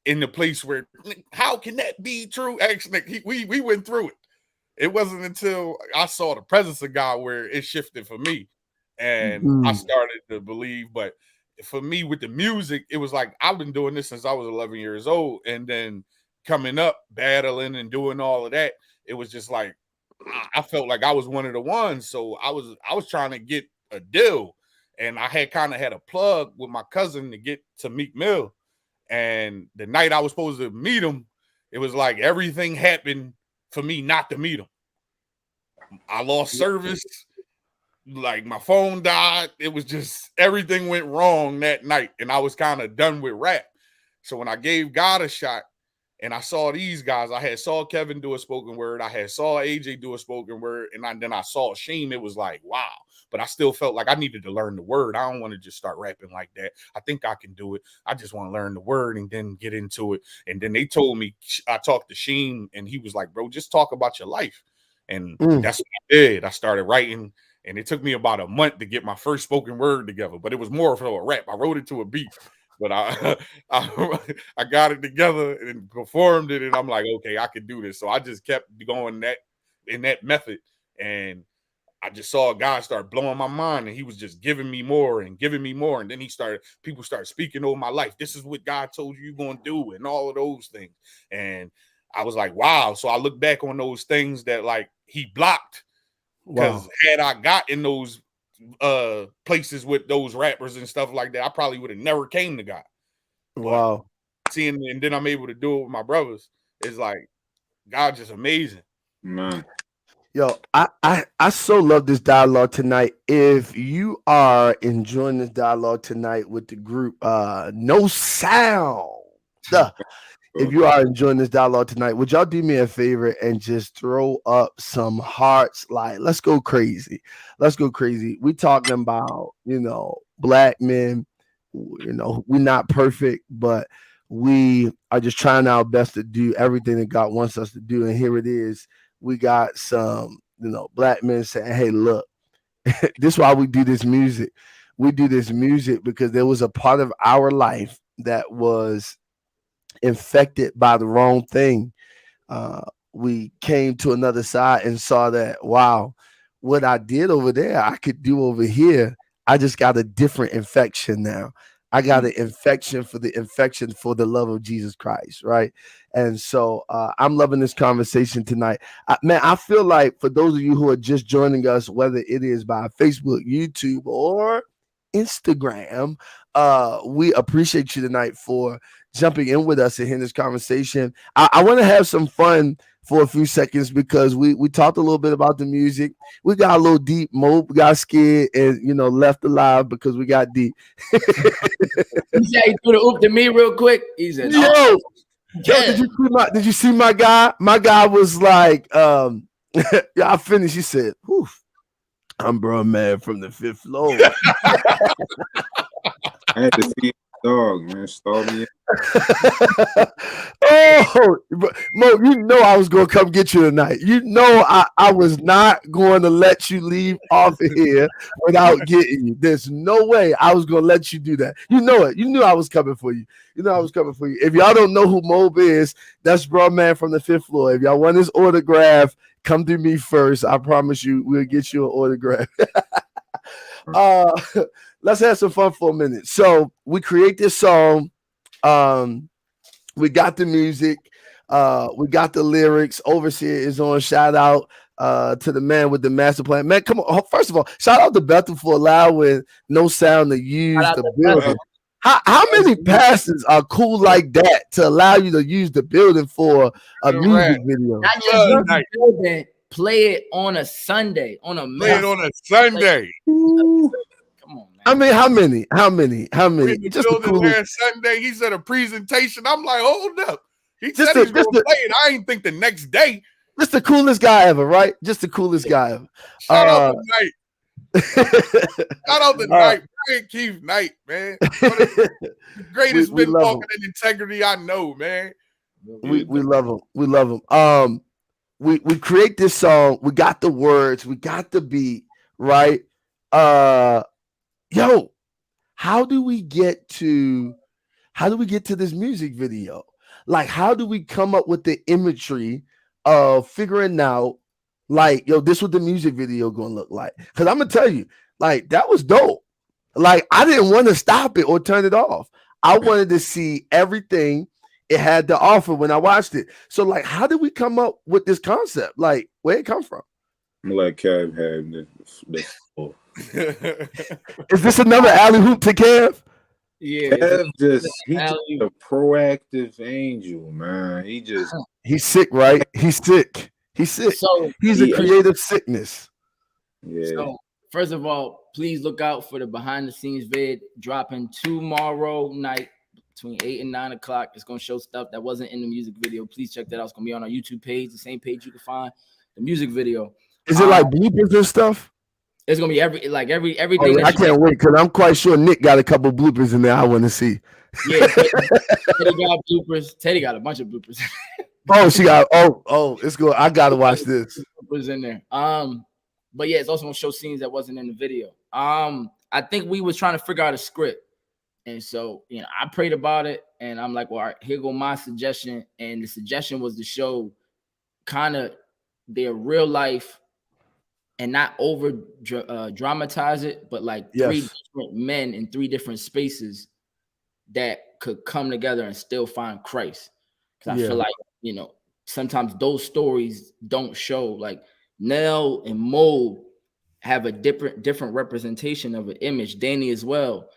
in the place where, how can that be true? Actually, we went through it. It wasn't until I saw the presence of God where it shifted for me, and I started to believe. But for me, with the music, it was like I've been doing this since I was 11 years old, and then coming up, battling and doing all of that, it was just like I felt like I was one of the ones. So I was trying to get a deal, and I had kind of had a plug with my cousin to get to Meek Mill. And the night I was supposed to meet him, it was like everything happened for me not to meet him. I lost service, like my phone died. It was just everything went wrong that night, and I was kind of done with rap. So when I gave God a shot, and I saw these guys, I had saw Kevin do a spoken word, I had saw AJ do a spoken word, and then I saw Sheem. It was like, wow. But I still felt like I needed to learn the word. I don't want to just start rapping like that. I think I can do it. I just want to learn the word and then get into it. And then they told me, I talked to Sheem, and he was like, bro, just talk about your life. And that's what I did. I started writing, and it took me about a month to get my first spoken word together. But it was more for a rap. I wrote it to a beat. But I got it together and performed it, and I'm like, okay, I can do this. So I just kept going in that method, and I just saw a guy start blowing my mind, and he was just giving me more and giving me more. And then people started speaking over my life. This is what God told you you're going to do, and all of those things. And I was like, wow. So I look back on those things that like he blocked, because had I got in those places with those rappers and stuff like that, I probably would have never came to God. Wow. Seeing, and then I'm able to do it with my brothers. It's like God just amazing. Man. Yo, I so love this dialogue tonight. If you are enjoying this dialogue tonight with the group, No Sound. If you are enjoying this dialogue tonight, would y'all do me a favor and just throw up some hearts? Like, let's go crazy. Let's go crazy. We talking about, black men. We're not perfect, but we are just trying our best to do everything that God wants us to do. And here it is. We got some, black men saying, hey, look, this is why we do this music. We do this music because there was a part of our life that was infected by the wrong thing. We came to another side and saw that, wow, what I did over there, I could do over here. I just got a different infection now. I got an infection for the love of Jesus Christ, right? And so I'm loving this conversation tonight. Man, I feel like for those of you who are just joining us, whether it is by Facebook, YouTube, or Instagram, we appreciate you tonight for jumping in with us and hearing this conversation. I want to have some fun for a few seconds because we talked a little bit about the music. We got a little deep. Mo got scared and left alive because we got deep. He said he threw the oop to me real quick. He said, Yo, did you see my guy? My guy was like, yeah, I finished. He said, whew, I'm bro man from the 5th floor. I had to see dog, man. Stall me. Oh, Mo, I was gonna come get you tonight. I was not going to let you leave off of here without getting you. There's no way I was gonna let you do that. You know it. You knew I was coming for you. I was coming for you. If y'all don't know who Mob is, that's bro man from the 5th floor. If y'all want his autograph, come to me first. I promise you, we'll get you an autograph. Let's have some fun for a minute. So we create this song. We got the music. We got the lyrics. Overseer is on. Shout out to the man with the master plan. Man, come on. First of all, shout out to Bethel for allowing No Sound to use the building. How many pastors are cool like that to allow you to use the building for a music video? Not just Love use the night. building, play it on a Sunday, on a Play it on a Sunday. Come on, man. I mean, how many? We in the Just the building coolest. last Sunday. He said a presentation. I'm like, hold up. He Just said he's the- gonna play it. I ain't think the next day. Just the coolest guy ever, right? Just the coolest guy ever. Shout out to Knight. Shout out to Knight. Brian Keith Knight, man. One of the greatest We men love talking in integrity I know, man. we love him. We love him. We create this song. We got the words. We got the beat, right? Yo, how do we get to this music video? Like, how do we come up with the imagery of figuring out, like, yo, this what the music video gonna look like? Because I'm gonna tell you, like, that was dope. Like, I didn't want to stop it or turn it off. I wanted to see everything it had to offer when I watched it. So, like, how did we come up with this concept? Like, where it come from? I'm gonna let Kev have this. Is this another alley hoop to Kev? Yeah. Kev he's just Alley- a proactive angel, man. He's sick, right? He's sick. He's sick. So He's a creative sickness. Yeah. So, first of all, please look out for the behind the scenes vid dropping tomorrow night between 8 and 9 o'clock. It's going to show stuff that wasn't in the music video. Please check that out. It's going to be on our YouTube page, the same page you can find the music video. Is it like bloopers and stuff? It's going to be everything. Oh, yeah, I can't wait because I'm quite sure Nick got a couple bloopers in there I want to see. Yeah, Teddy got bloopers. Teddy got a bunch of bloopers. Oh, she got it's good. I gotta watch this. Bloopers in there. But yeah, it's also gonna show scenes that wasn't in the video. I think we was trying to figure out a script, and so I prayed about it, and I'm like, well, all right, here go my suggestion, and the suggestion was to show kind of their real life and not over dramatize it, but like three different men in three different spaces that could come together and still find Christ. Because I feel like, sometimes those stories don't show. Like Nell and Mo have a different representation of an image, Danny as well,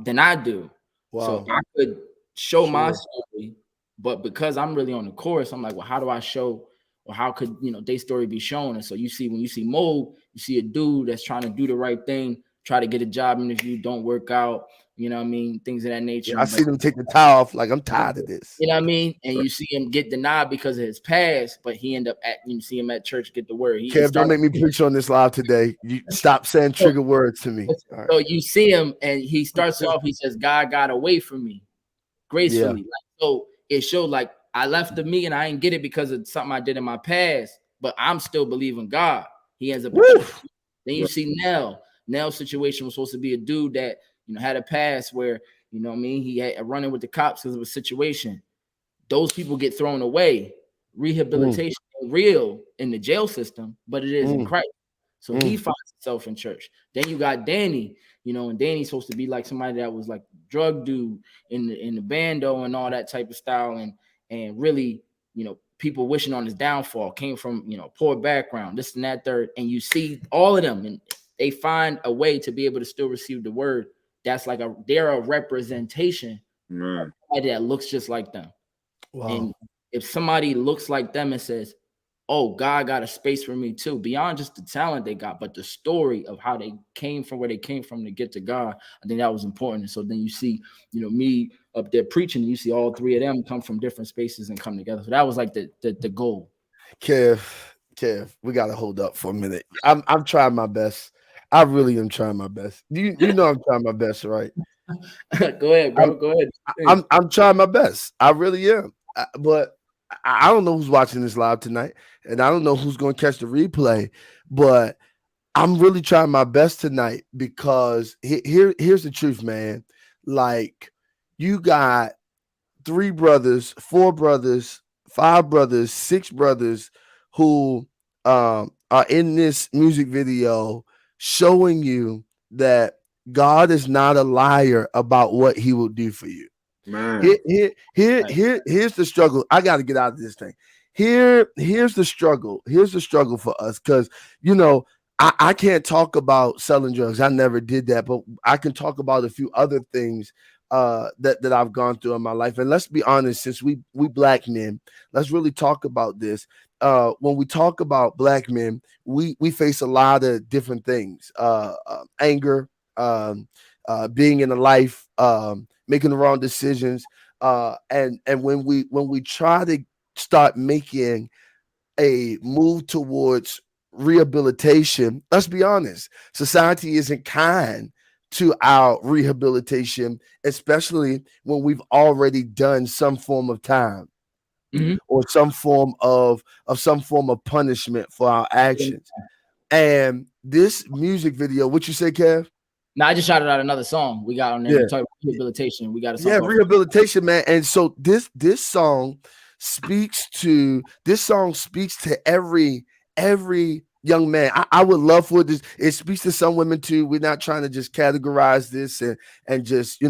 than I do. Wow. So I could show my story, but because I'm really on the chorus, I'm like, well, how do I show, or how could their story be shown? And so when you see Mo, you see a dude that's trying to do the right thing, try to get a job interview, don't work out, things of that nature. I see them take the tie off, like, I'm tired of this. You know what I mean? And you see him get denied because of his past, but he end up you see him at church get the word. Kev, don't make me preach on this live today. You stop saying trigger words to me. All right. So you see him, and he starts off. He says, "God got away from me gracefully." So it showed like I left the me, and I didn't get it because of something I did in my past. But I'm still believing God. He ends up. Then you see Nell. Nell's situation was supposed to be a dude that had a past where he had a running with the cops because of a situation. Those people get thrown away. Rehabilitation is real in the jail system, but it is in Christ. So he finds himself in church. Then you got Danny, and Danny's supposed to be like somebody that was like drug dude in the bando and all that type of style, and really, people wishing on his downfall, came from poor background, this and that, third. And you see all of them, and they find a way to be able to still receive the word. That's like they're a representation of somebody that looks just like them. Wow. And if somebody looks like them and says, "Oh, God got a space for me too," beyond just the talent they got, but the story of how they came from where they came from to get to God, I think that was important. And so then you see, me up there preaching, and you see all three of them come from different spaces and come together. So that was like the goal. Kev, we gotta hold up for a minute. I'm trying my best. I really am trying my best. You know I'm trying my best, right? Go ahead, bro. Go ahead. I'm trying my best. I really am. But I don't know who's watching this live tonight, and I don't know who's going to catch the replay. But I'm really trying my best tonight because here's the truth, man. Like, you got 3 brothers, 4 brothers, 5 brothers, 6 brothers who are in this music video, showing you that God is not a liar about what he will do for you. Man. Here's the struggle. I got to get out of this thing. Here's the struggle. Here's the struggle for us, because I can't talk about selling drugs. I never did that, but I can talk about a few other things that I've gone through in my life. And let's be honest, since we black men, let's really talk about this. When we talk about black men, we face a lot of different things: anger, being in a life, making the wrong decisions, and when we try to start making a move towards rehabilitation, let's be honest, society isn't kind to our rehabilitation, especially when we've already done some form of time or some form of punishment for our actions. And this music video, what you say, Kev? Now I just shouted out another song we got on there. Yeah. We talked about rehabilitation. We got a song. Yeah, called rehabilitation, man. And so this song speaks to every young man. I would love for this. It speaks to some women too. We're not trying to just categorize this and just,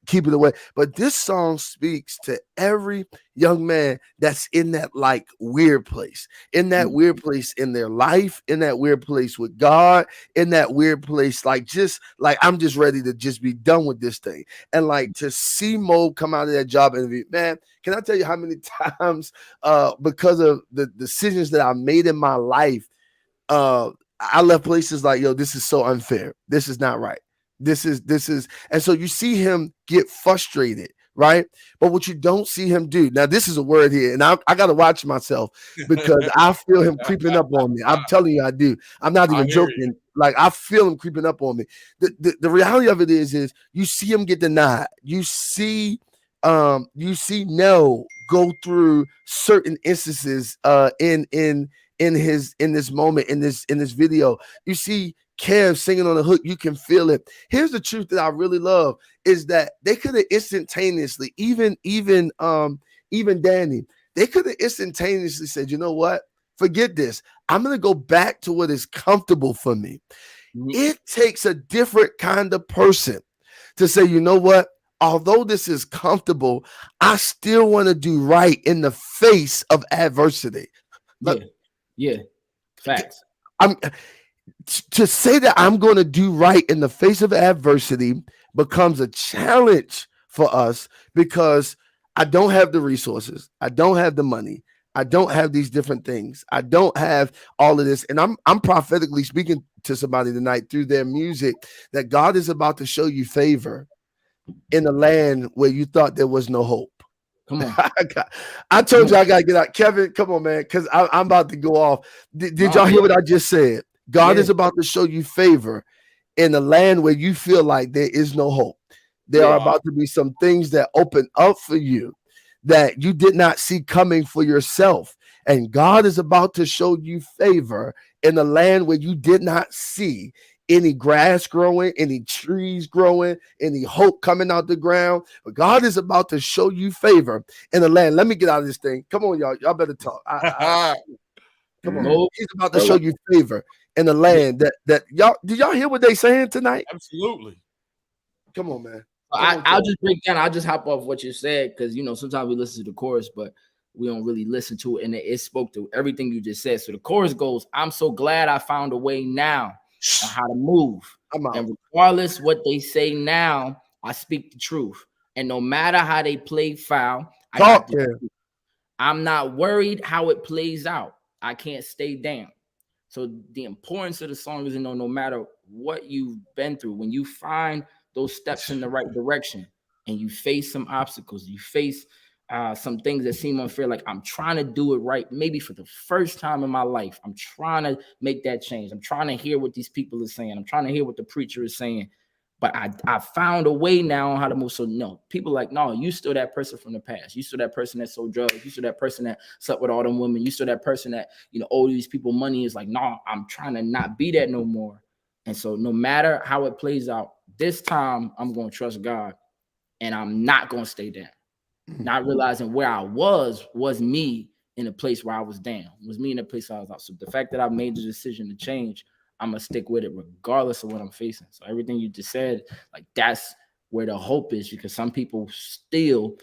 keep it away. But this song speaks to every young man that's in that like weird place, in that weird place in their life, in that weird place with God, in that weird place, like I'm just ready to just be done with this thing. And like to see Mo come out of that job interview, man, can I tell you how many times because of the decisions that I made in my life, I left places like, yo, this is so unfair. This is not right. This is, and so you see him get frustrated, right? But what you don't see him do, now this is a word here, and I got to watch myself because I feel him creeping up on me. I'm telling you, I do. I'm not even joking. Like I feel him creeping up on me. The reality of it is you see him get denied. You see Nell go through certain instances in this moment in this video. You see Kev singing on the hook, you can feel it. Here's the truth that I really love is that they could have instantaneously, even Danny, they could have instantaneously said, you know what? Forget this. I'm gonna go back to what is comfortable for me. It takes a different kind of person to say, you know what? Although this is comfortable, I still want to do right in the face of adversity. Yeah. Facts. To say that I'm going to do right in the face of adversity becomes a challenge for us because I don't have the resources. I don't have the money. I don't have these different things. I don't have all of this. And I'm prophetically speaking to somebody tonight through their music that God is about to show you favor in a land where you thought there was no hope. Come on. I told you I got to get out. Kevin, come on, man, because I'm about to go off. Did y'all hear what I just said? God is about to show you favor in a land where you feel like there is no hope. There are about to be some things that open up for you that you did not see coming for yourself. And God is about to show you favor in a land where you did not see any grass growing, any trees growing, any hope coming out the ground. But God is about to show you favor in the land. Let me get out of this thing. Come on, y'all. Y'all better talk. Come on. He's about to show you favor in the land that y'all. Did y'all hear what they saying tonight? Absolutely. Come on, man. I'll just break down. I'll just hop off what you said because sometimes we listen to the chorus, but we don't really listen to it, and it spoke to everything you just said. So the chorus goes, "I'm so glad I found a way now on how to move, and regardless what they say now, I speak the truth. And no matter how they play foul, I'm not worried how it plays out. I can't stay down." So the importance of the song is no matter what you've been through, when you find those steps in the right direction and you face some obstacles, you face some things that seem unfair, like I'm trying to do it right, maybe for the first time in my life, I'm trying to make that change. I'm trying to hear what these people are saying. I'm trying to hear what the preacher is saying. But I found a way now on how to move. So no, people like, no, you still that person from the past. You still that person that sold drugs. You still that person that slept with all them women. You still that person that, owe these people money. Is like, no, I'm trying to not be that no more. And so no matter how it plays out, this time I'm going to trust God and I'm not going to stay down. Not realizing where I was me in a place where I was down, was me in a place where I was out. So the fact that I made the decision to change, I'm going to stick with it regardless of what I'm facing. So everything you just said, like that's where the hope is, because some people still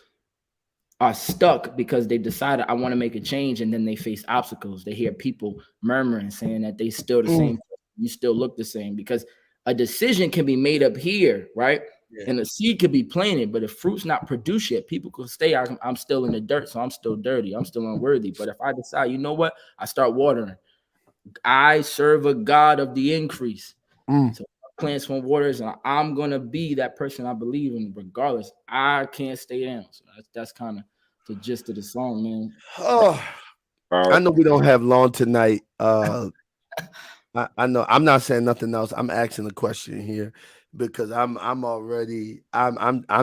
are stuck because they've decided I want to make a change, and then they face obstacles. They hear people murmuring, saying that they still the same. You still look the same, because a decision can be made up here, right? And the seed could be planted, but if fruit's not produced yet, people could stay. I'm still in the dirt, so I'm still dirty. I'm still unworthy. But if I decide, you know what, I start watering. I serve a God of the increase. So plants from waters, and I'm gonna be that person I believe in, regardless. I can't stay down. So that's kind of the gist of the song, man. Oh, I know we don't have long tonight. I know I'm not saying nothing else. I'm asking a question here because I'm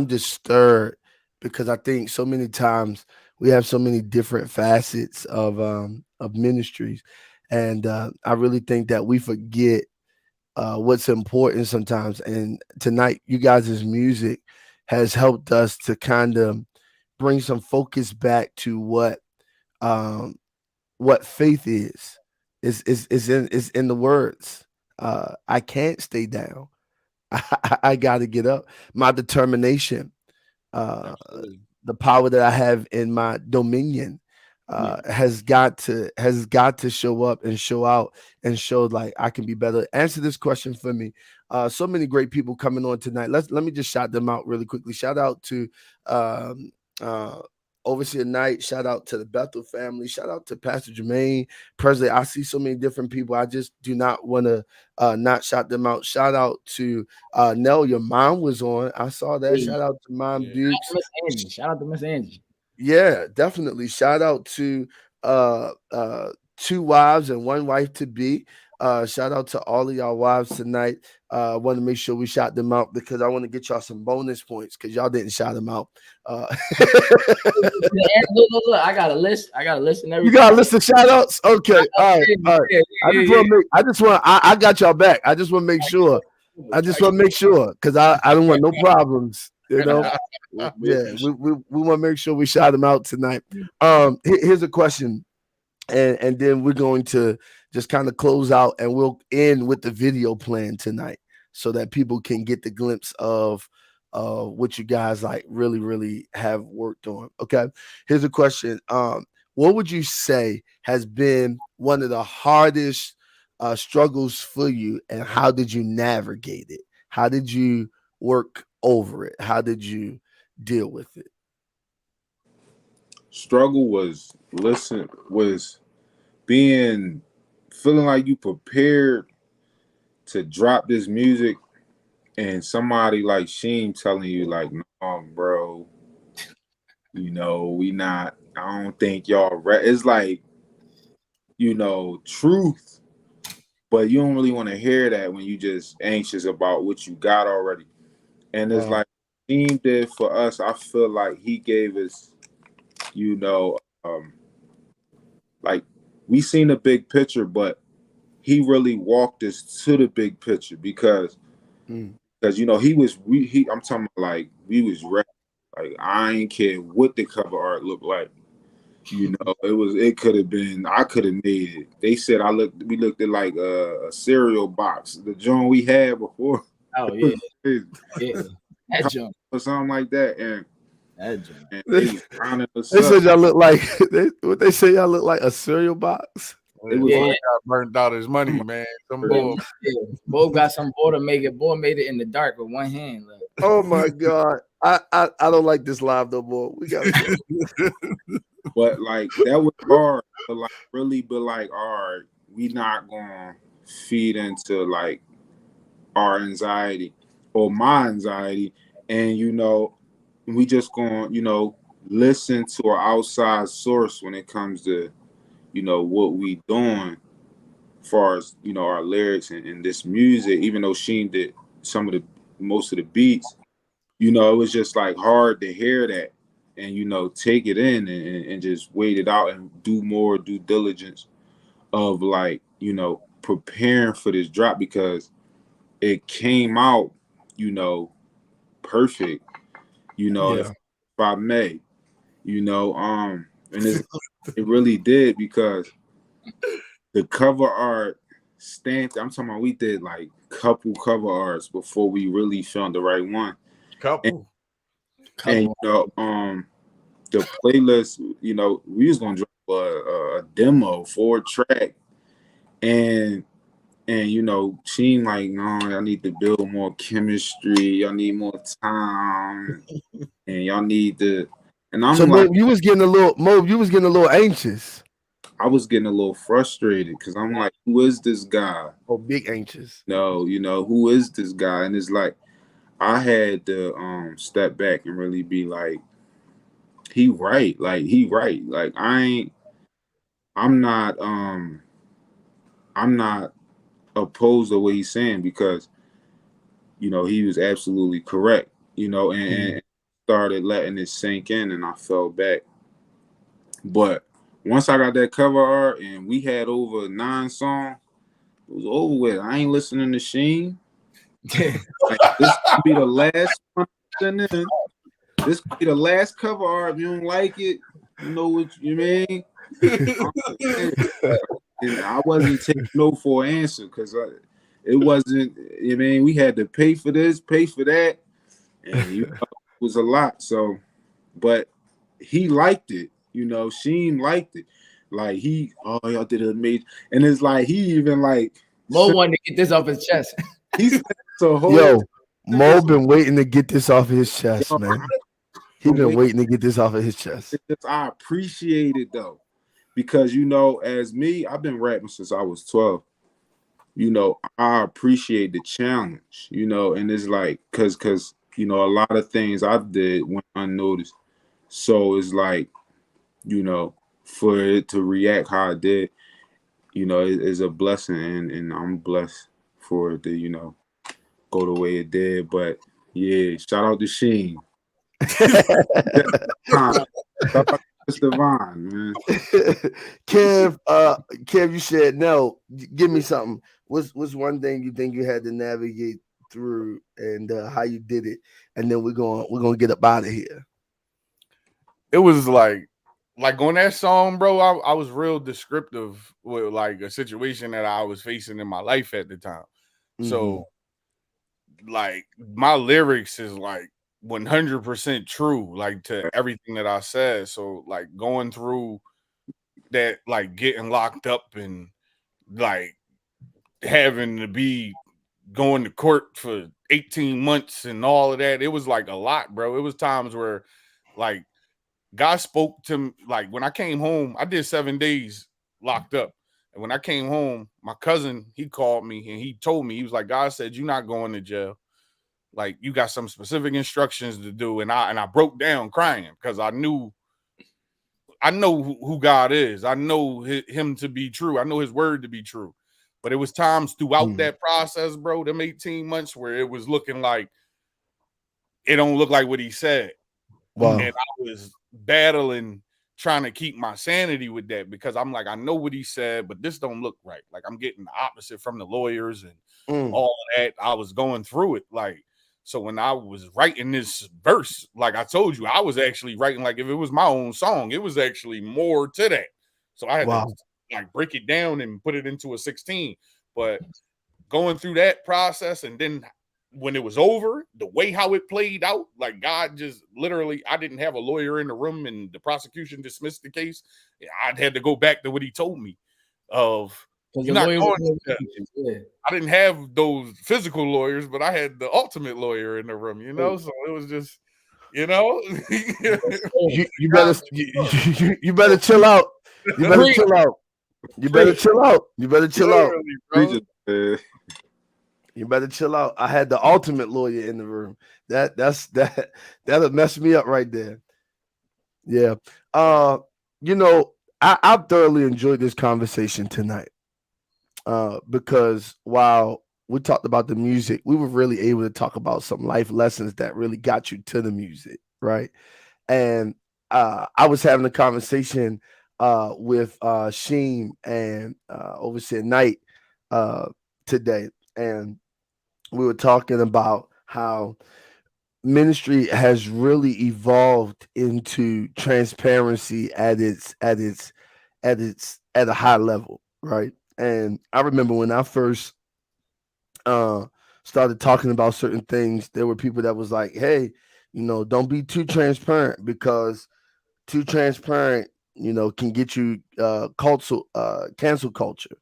just stirred because I think so many times we have so many different facets of ministries, and I really think that we forget what's important sometimes. And tonight, you guys' music has helped us to kind of bring some focus back to what faith is in the words. I can't stay down. I got to get up. My determination, the power that I have in my dominion, has got to show up and show out and show like I can be better. Answer this question for me. So many great people coming on tonight. Let me just shout them out really quickly. Shout out to Overseer Knight. Shout out to the Bethel family. Shout out to Pastor Jermaine Presley. I see so many different people. I just do not want to not shout them out. Shout out to Nell. Your mom was on. I saw that. Shout out to Mom Dukes. Shout out to Miss Angie. Yeah, definitely. Shout out to 2 wives and 1 wife to be. Shout out to all of y'all wives tonight. I want to make sure we shout them out because I want to get y'all some bonus points because y'all didn't shout them out. Look, I got a list. I got a list and everything. You got a list of shout outs? Okay. All right. I got y'all back. I just want to make sure. Because I don't want no problems. You know, yeah, we want to make sure we shout them out tonight. Here's a question, and then we're going to just kind of close out, and we'll end with the video plan tonight, so that people can get the glimpse of what you guys like really have worked on. Okay, here's a question. What would you say has been one of the hardest struggles for you, and how did you navigate it? How did you work over it? How did you deal with it? Struggle was feeling like you prepared to drop this music and somebody like Sheen telling you like, no, bro, you know, I don't think y'all it's like, you know, truth, but you don't really want to hear that when you just anxious about what you got already. And it's like Sheen did for us. I feel like he gave us, you know, like we seen the big picture, but he really walked us to the big picture because you know I'm talking about like we was ready. Like I ain't care what the cover art looked like. You know, it could have been, I could have made it. They said we looked at like a cereal box, the joint we had before. Oh yeah, yeah, that jump or something like that, and that jump. They said y'all look like they say y'all look like a cereal box. Got burnt out his money, man. Bo got some boy made it in the dark with one hand. Like. Oh my god, I don't like this live no more. We got. But like that was hard, but like really, all right, we not gonna feed into like our anxiety or my anxiety, and you know, we just gonna, you know, listen to an outside source when it comes to, you know, what we doing as far as, you know, our lyrics and this music. Even though Sheen did most of the beats, you know, it was just like hard to hear that and, you know, take it in and just wait it out and do more due diligence of like, you know, preparing for this drop, because it came out, you know, perfect, you know, if I may, you know, and it really did, because the cover art stamped. I'm talking about we did like couple cover arts before we really found the right one. And you know, the playlist, you know, we was gonna drop a demo 4-track, and And you know, she like, no, y'all need to build more chemistry. Y'all need more time, and y'all need to. And I'm So like, you was getting a little anxious. I was getting a little frustrated because I'm like, who is this guy? Oh, big anxious. No, you know, who is this guy? And it's like, I had to step back and really be like, he right. Like I'm not opposed to what he's saying because, you know, he was absolutely correct, you know, and started letting it sink in and I fell back. But once I got that cover art and we had over 9 songs, it was over with. I ain't listening to Sheen. Like, this could be the last one. This could be the last cover art. If you don't like it, you know what you mean? And I wasn't taking no for an answer because it wasn't, you mean, we had to pay for this, pay for that. And you know, it was a lot. So, but he liked it. You know, Sheen liked it. Like y'all did an amazing. And it's like he even like Mo wanted to get this off his chest. He's so Yo, Mo been waiting to get this off his chest, man. He been waiting to get this off of his chest. I appreciate it though, because you know, as me, I've been rapping since I was 12. You know, I appreciate the challenge. You know, and it's like, cause you know, a lot of things I did went unnoticed. So it's like, you know, for it to react how I did, you know, it is a blessing, and I'm blessed for it to, you know, go the way it did. But yeah, shout out to Sheen. Mr. Vaughn, man. Kev, you said no. Give me something. What's one thing you think you had to navigate through, and how you did it, and then we're gonna get up out of here. It was like on that song, bro. I was real descriptive with like a situation that I was facing in my life at the time. So, like, my lyrics is like 100% true, like to everything that I said. So, like, going through that, like getting locked up and like having to be going to court for 18 months and all of that, it was like a lot, bro. It was times where like God spoke to me. Like when I came home, I did 7 days locked up. And when I came home, my cousin, he called me and he told me, he was like, God said, you're not going to jail. Like you got some specific instructions to do. And I broke down crying because I know who God is. I know him to be true. I know his word to be true. But it was times throughout that process, bro, them 18 months where it was looking like it don't look like what he said. Wow. And I was battling, trying to keep my sanity with that because I'm like, I know what he said, but this don't look right. Like I'm getting the opposite from the lawyers and all that. I was going through it. Like, so when I was writing this verse, like I told you, I was actually writing like if it was my own song, it was actually more to that. So I had to like break it down and put it into a 16. But going through that process, and then when it was over, the way how it played out, like God just literally, I didn't have a lawyer in the room and the prosecution dismissed the case. I had to go back to what he told me of you're not going to, I didn't have those physical lawyers, but I had the ultimate lawyer in the room, you know? So it was just, you know, you better chill out. You better chill out. You better chill out. You better chill out. You better chill out. I had the ultimate lawyer in the room. That'll mess me up right there. Yeah. You know, I thoroughly enjoyed this conversation tonight. Because while we talked about the music, we were really able to talk about some life lessons that really got you to the music, right? And I was having a conversation with Sheen and Overseer Knight today, and we were talking about how ministry has really evolved into transparency at a high level, right? And I remember when I first started talking about certain things, there were people that was like, hey, you know, don't be too transparent because too transparent, you know, can get you cancel culture.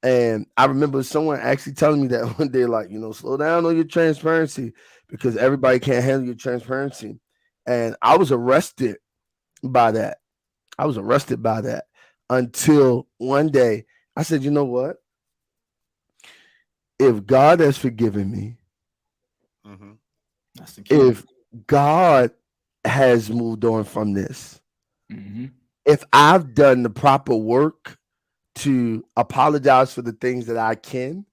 And I remember someone actually telling me that one day, like, slow down on your transparency because everybody can't handle your transparency. And I was arrested by that. I was arrested by that until one day I said, you know what? If God has forgiven me, Mm-hmm. That's the key. if God has moved on from this, Mm-hmm. if I've done the proper work to apologize for the things that I can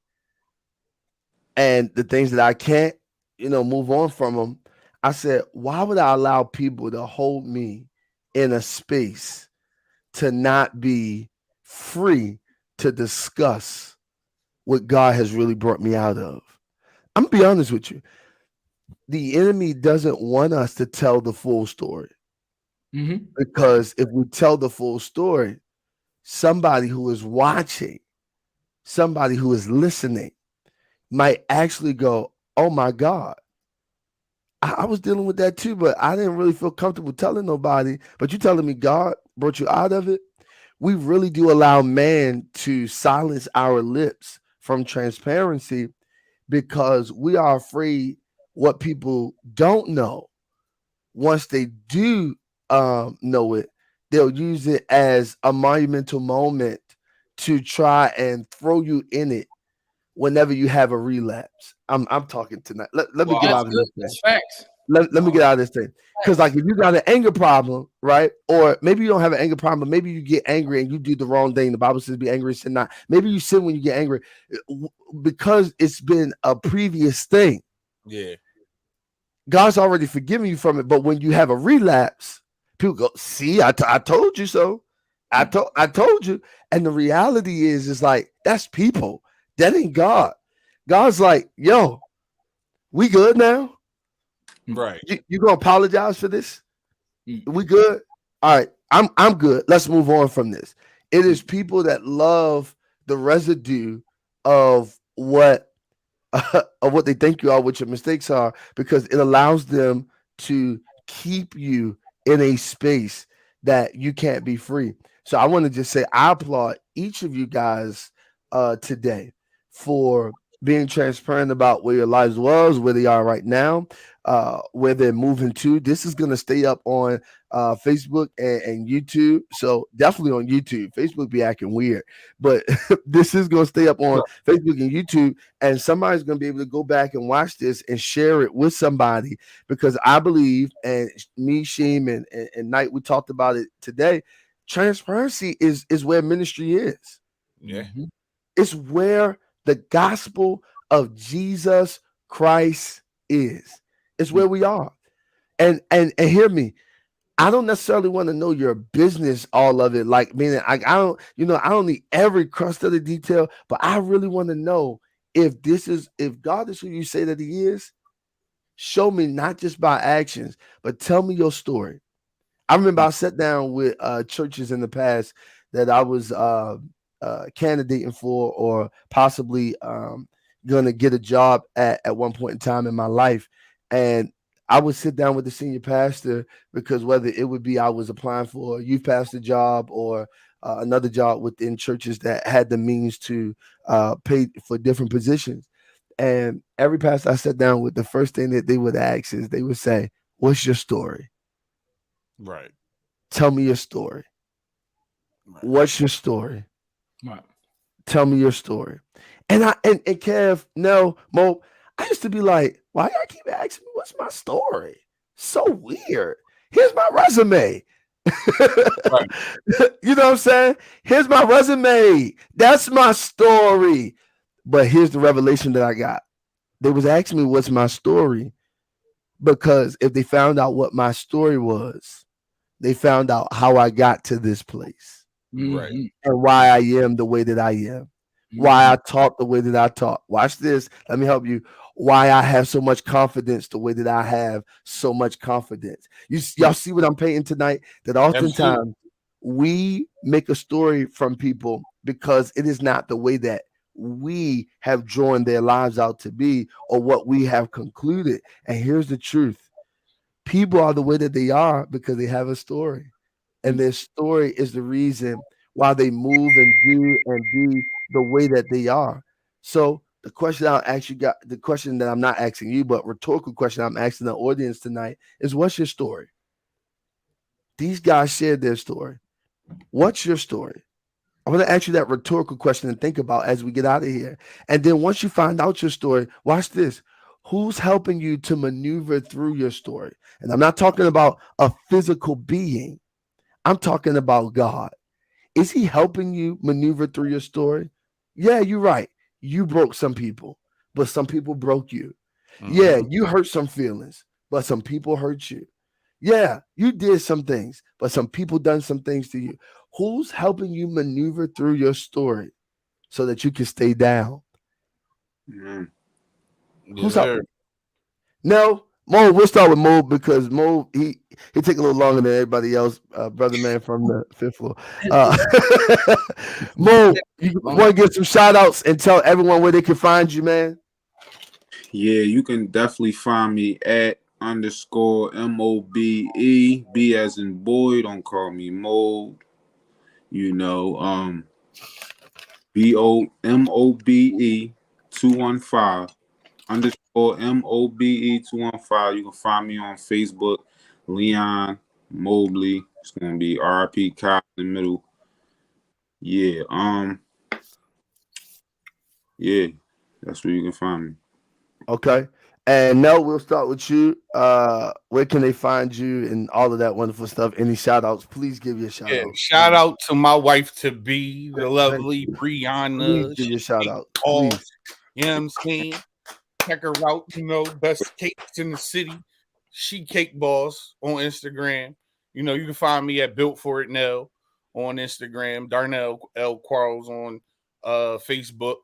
and the things that I can't, move on from them, I said, why would I allow people to hold me in a space to not be free to discuss what God has really brought me out of? I'm gonna be honest with you. The enemy doesn't want us to tell the full story Mm-hmm. because if we tell the full story, somebody who is watching, somebody who is listening might actually go, oh my God, I was dealing with that too, but I didn't really feel comfortable telling nobody. But you telling me God brought you out of it? We really do allow man to silence our lips from transparency because we are afraid what people don't know. Once they do know it, they'll use it as a monumental moment to try and throw you in it whenever you have a relapse. I'm talking tonight. Let me get That's out of good. this thing. That's facts. Let me get out of this thing. Because like if you got an anger problem, right? Or maybe you don't have an anger problem, but maybe you get angry and you do the wrong thing. The Bible says be angry, sin not. Maybe you sin when you get angry because it's been a previous thing. Yeah. God's already forgiven you from it. But when you have a relapse, people go, see, I told you so. I told you. And the reality is like, that's people. That ain't God. God's like, yo, we good now? Right. You gonna apologize for this? We good? All right, I'm good. Let's move on from this. It is people that love the residue of what they think you are, what your mistakes are, because it allows them to keep you in a space that you can't be free. So I want to just say I applaud each of you guys today for being transparent about where your lives was, where they are right now, where they're moving to. This is going to stay up on Facebook and YouTube. So definitely on YouTube. Facebook be acting weird, but this is going to stay up on Facebook and YouTube. And somebody's going to be able to go back and watch this and share it with somebody, because I believe, and me, Sheem, and Knight, we talked about it today. Transparency is where ministry is. Yeah. It's where the gospel of Jesus Christ is. It's where we are. And hear me. I don't necessarily want to know your business, all of it. Like, meaning I don't need every crust of the detail, but I really want to know if God is who you say that he is. Show me, not just by actions, but tell me your story. I remember I sat down with churches in the past that I was candidating for, or possibly gonna get a job at one point in time in my life. And I would sit down with the senior pastor, because whether it would be I was applying for a youth pastor job or another job within churches that had the means to pay for different positions. And every pastor I sat down with, the first thing that they would ask is they would say, what's your story? Right. Tell me your story. Right. What's your story? Right. Tell me your story. And Kev, no, Mo, I used to be like, why y'all keep asking me what's my story? So weird. Here's my resume. Right. You know what I'm saying? Here's my resume. That's my story. But here's the revelation that I got. They was asking me what's my story, because if they found out what my story was, they found out how I got to this place. Right. And why I am the way that I am. Why I talk the way that I talk. Watch this. Let me help you. Why I have so much confidence the way that I have so much confidence. Y'all see what I'm painting tonight? That oftentimes we make a story from people because it is not the way that we have drawn their lives out to be, or what we have concluded. And here's the truth. People are the way that they are because they have a story. And their story is the reason why they move and do and be the way that they are. So the question I'll ask you, the question that I'm not asking you, but rhetorical question I'm asking the audience tonight is, what's your story? These guys shared their story. What's your story? I want to ask you that rhetorical question and think about as we get out of here. And then once you find out your story, watch this. Who's helping you to maneuver through your story? And I'm not talking about a physical being. I'm talking about God. Is he helping you maneuver through your story? Yeah, you're right. You broke some people, but some people broke you. Yeah, you hurt some feelings, but some people hurt you. Yeah, you did some things, but some people done some things to you. Who's helping you maneuver through your story so that you can stay down? Who's helping? No, Mo, we'll start with Mo because Mo, he take a little longer than everybody else, brother man from the fifth floor. Mo, you want to give some shout outs and tell everyone where they can find you, man? Yeah, you can definitely find me at _MOBE, B as in boy, don't call me Mold. You know, BOMOBE 215 _MOBE 215. You can find me on Facebook, Leon Mobley. It's gonna be RP Kyle in the middle. Yeah, yeah, that's where you can find me. Okay. And Nell, we'll start with you. Where can they find you and all of that wonderful stuff? Any shout outs? Please give you a shout out. Shout out to my wife to be, the lovely Brianna. Please give you a shout out. You know what I'm saying? Check her out, you know, best cakes in the city. She Cake Boss on Instagram. You know, you can find me at Built For It Nell on Instagram. Darnell L. Quarles on Facebook.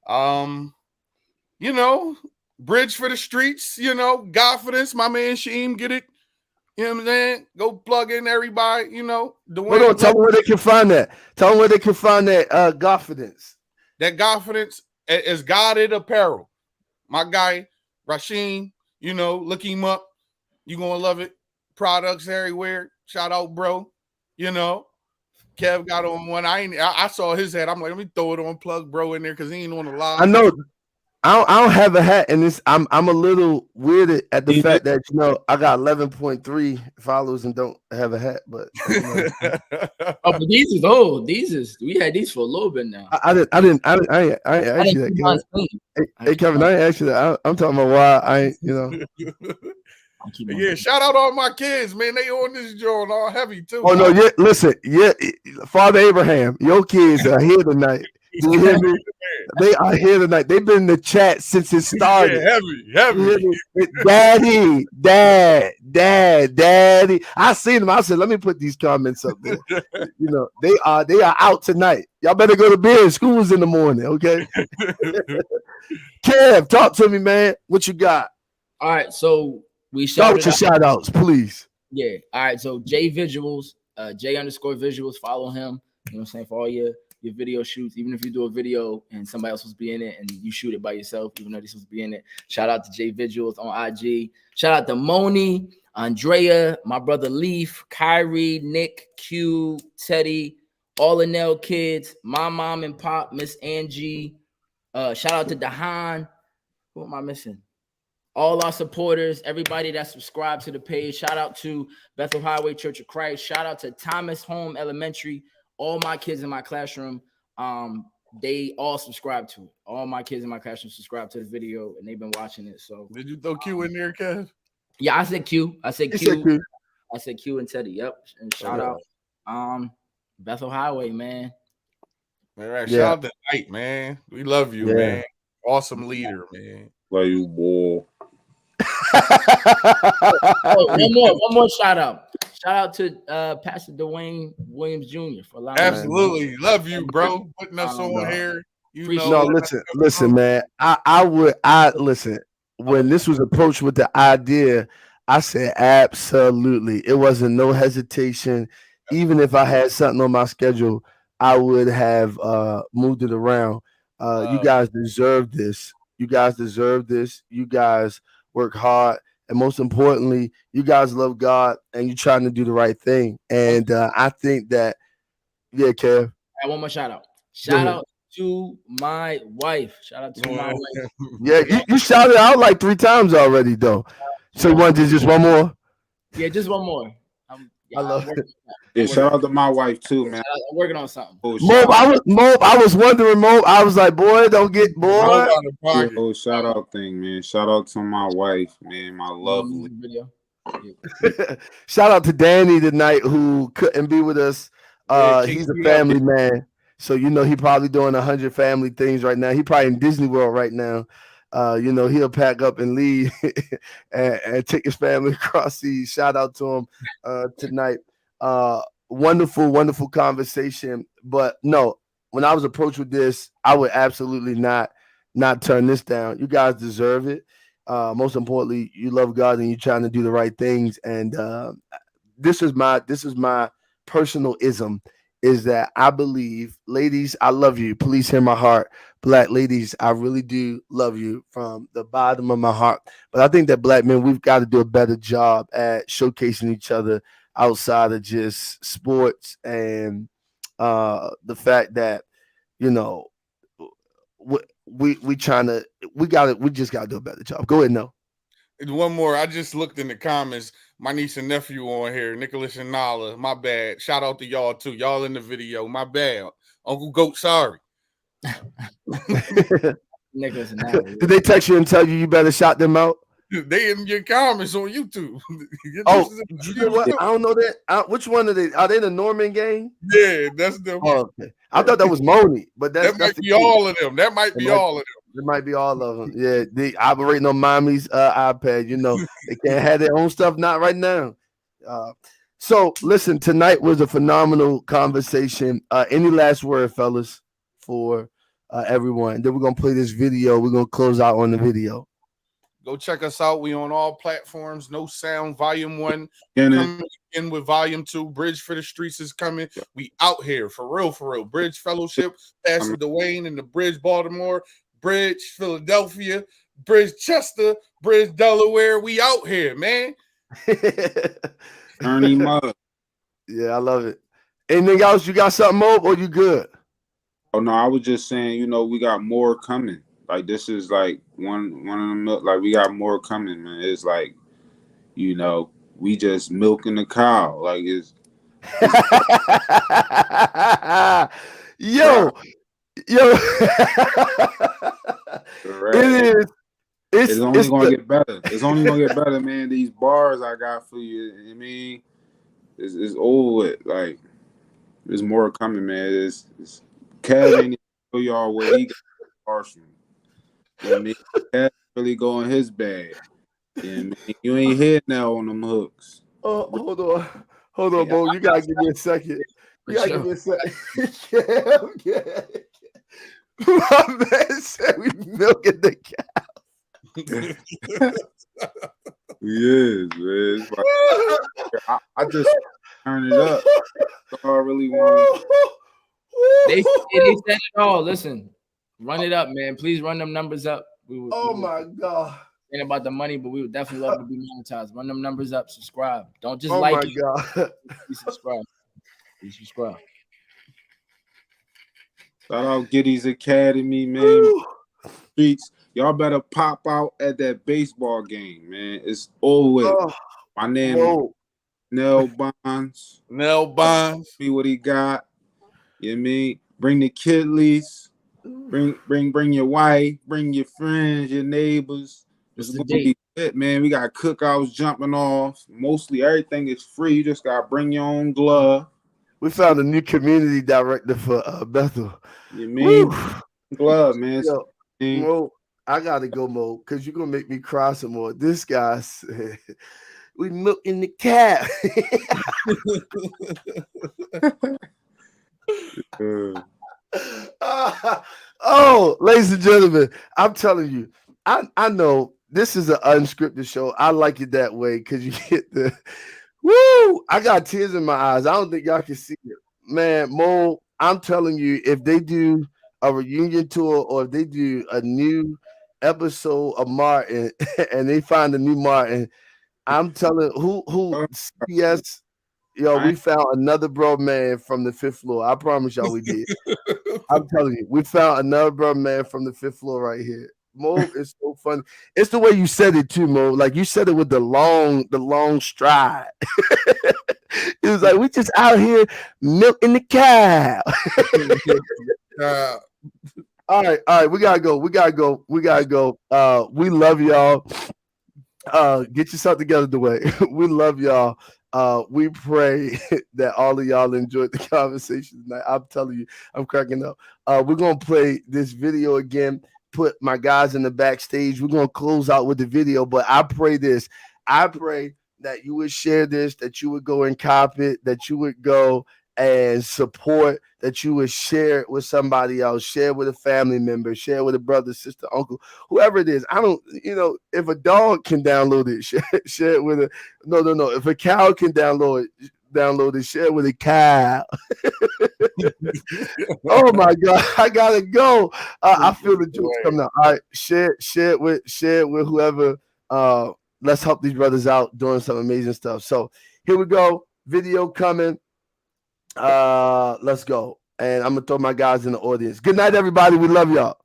You know, Bridge for the Streets, you know, Godfidence, my man Sheem, get it. You know what I'm saying? Go plug in everybody, you know. Hold on, tell them where they can find that. Tell them where they can find that Godfidence. That Godfidence is Godded Apparel. My guy, Rasheen, you know, look him up. You're going to love it. Products everywhere. Shout out, bro. You know, Kev got on one. I saw his hat. I'm like, let me throw it on plug bro in there because he ain't on the live. I know. I don't have a hat, and this I'm a little weirded at the fact that, you know, I got 11.3 followers and don't have a hat. But you know. Oh, but these is old. We had these for a little bit now. I didn't actually that. Hey Kevin, I ain't actually that. I'm talking about why I ain't, you know. Yeah, shout out all my kids, man. They on this joint all heavy too. Oh no, yeah, listen, yeah, Father Abraham, your kids are here tonight. Do you hear me? They are here tonight. They've been in the chat since it started. Yeah, heavy. Daddy. I seen them. I said, let me put these comments up there. You know, they are out tonight. Y'all better go to bed. School's in the morning, okay? Kev, talk to me, man. What you got? All right, so we start with your shout outs, please. Yeah. All right. So J Visuals, J_Visuals, follow him. You know what I'm saying? For all your video shoots, even if you do a video and somebody else was be in it and you shoot it by yourself, even though they're supposed to be in it. Shout out to J Visuals on IG. Shout out to Moni, Andrea, my brother Leaf, Kyrie, Nick, Q, Teddy, all the Nell kids, my mom and pop, Miss Angie. Shout out to Dahan. Who am I missing? All our supporters, everybody that subscribed to the page. Shout out to Bethel Highway Church of Christ. Shout out to Thomas Home Elementary. All my kids in my classroom, they all subscribe to it. All my kids in my classroom subscribe to the video, and they've been watching it. So, did you throw Q in there, Kev? Yeah, I said Q. I said Q. I said Q and Teddy. Yep. And shout out, Bethel Highway, man. All right, shout out to Knight, man. We love you, man. Awesome leader, man. Love you, boy. One more shout out. Shout out to Pastor Dwayne Williams Jr. for allowing absolutely love you, bro. Putting us on here. You know, no, listen, man. I listen. When this was approached with the idea, I said absolutely. It wasn't no hesitation. Even if I had something on my schedule, I would have moved it around. You guys deserve this. You guys deserve this. You guys work hard. And most importantly, you guys love God and you're trying to do the right thing. And I think that, yeah, Kev. I want one more shout out. Shout to my wife. Shout out to my wife. Yeah, you shouted out like 3 times already, though. So you want to do just one more? Yeah, just one more. I love it. Yeah, shout out to my wife too, man. I'm working on something. Oh, Mob, I was wondering, Mob. I was like, boy, don't get boy. Oh, shout out thing, man. Shout out to my wife, man. My lovely video. Shout out to Danny tonight who couldn't be with us. He's a family man, so you know he probably doing 100 family things right now. He probably in Disney World right now. You know he'll pack up and leave and take his family across seas. Shout out to him tonight. Wonderful conversation. But no, when I was approached with this, I would absolutely not turn this down. You guys deserve it. Most importantly, you love God and you're trying to do the right things. And this is my personal ism, is that I believe, ladies, I love you. Please hear my heart. Black ladies, I really do love you from the bottom of my heart. But I think that black men, we've got to do a better job at showcasing each other outside of just sports and the fact that, you know, we just gotta do a better job. Go ahead, no. And one more. I just looked in the comments. My niece and nephew on here, Nicholas and Nala. My bad. Shout out to y'all too. Y'all in the video. My bad. Uncle Goat, sorry. Nicholas and Nala. Did they text you and tell you better shout them out? They in your comments on YouTube. Oh, you know what? I don't know that. Which one are they? Are they the Norman gang? Yeah, that's them. Oh, okay. I thought that was Moni, but that might be all of them. That might be all of them. It might be all of them. Yeah, they operating on mommy's iPad. You know, they can't have their own stuff. Not right now. So listen, tonight was a phenomenal conversation. Any last word, fellas, for everyone? Then we're gonna play this video. We're gonna close out on the video. Go check us out. We on all platforms. No Sound Volume 1 coming in with Volume 2. Bridge for the Streets is coming. We out here for real. Bridge Fellowship, Pastor Dwayne and the Bridge Baltimore, Bridge Philadelphia, Bridge Chester, Bridge Delaware. We out here, man. Ernie Mud. Yeah, I love it. Anything else? You got something more, or you good? Oh no, I was just saying, you know, we got more coming. Like this is like one of them. Like we got more coming, man. It's like, you know, we just milking the cow. Like it's yo. Right. It is. It's only gonna get better. It's only gonna get better, man. These bars I got for you, I mean, it's over with. Like, there's more coming, man. It's Kev ain't show y'all where he got bars from. You know what I mean? Kev really going his bag. You know what I mean? You ain't hit now on them hooks. Oh, hold on, Bo. You gotta give me a second. You gotta give me a second. Yeah. My man said we milking the cow. Yes, man. Like, I just turn it up. That's all I really want. They said it all. Listen, run it up, man. Please run them numbers up. My God. Ain't about the money, but we would definitely love to be monetized. Run them numbers up. Subscribe. Don't just my like it. God. Please subscribe. Please subscribe. Shout out Giddy's Academy, man. Streets. Y'all better pop out at that baseball game, man. It's over with. My name is Nell Bonds. Nell Bonds. See what he got. You know what I mean? Bring the kidleys. Bring your wife. Bring your friends, your neighbors. It's gonna be it, man. We got cookouts jumping off. Mostly everything is free. You just gotta bring your own glove. We found a new community director for Bethel. You mean glove, man? Yo, Mo, I gotta go, Mo, because you're gonna make me cry some more. This guy said we milking the cow. Oh, ladies and gentlemen, I'm telling you, I know this is an unscripted show. I like it that way because you get the woo. I got tears in my eyes. I don't think y'all can see it, man. Mo, I'm telling you, if they do a reunion tour or if they do a new episode of Martin and they find a new Martin, I'm telling who CBS Yo, we found another bro man from the 5th floor. I promise y'all we did. I'm telling you, we found another bro man from the 5th floor right here. Mo is so funny. It's the way you said it too, Mo. Like you said it with the long stride. It was like we just out here milking the cow. All right, we gotta go. We love y'all. Get yourself together, Dwayne. We love y'all. We pray that all of y'all enjoyed the conversation tonight. I'm telling you, I'm cracking up. We're gonna play this video again. Put my guys in the backstage. We're gonna close out with the video, but I pray this. I pray that you would share this, that you would go and copy it, that you would go and support, that you would share it with somebody else, share it with a family member, share it with a brother, sister, uncle, whoever it is. I don't, if a dog can download it, share it with no. If a cow can download it, share it with a cow. Oh my God, I gotta go. I feel the jokes coming out. All right, share it with whoever. Let's help these brothers out doing some amazing stuff. So here we go. Video coming. Let's go. And I'm gonna throw my guys in the audience. Good night, everybody. We love y'all.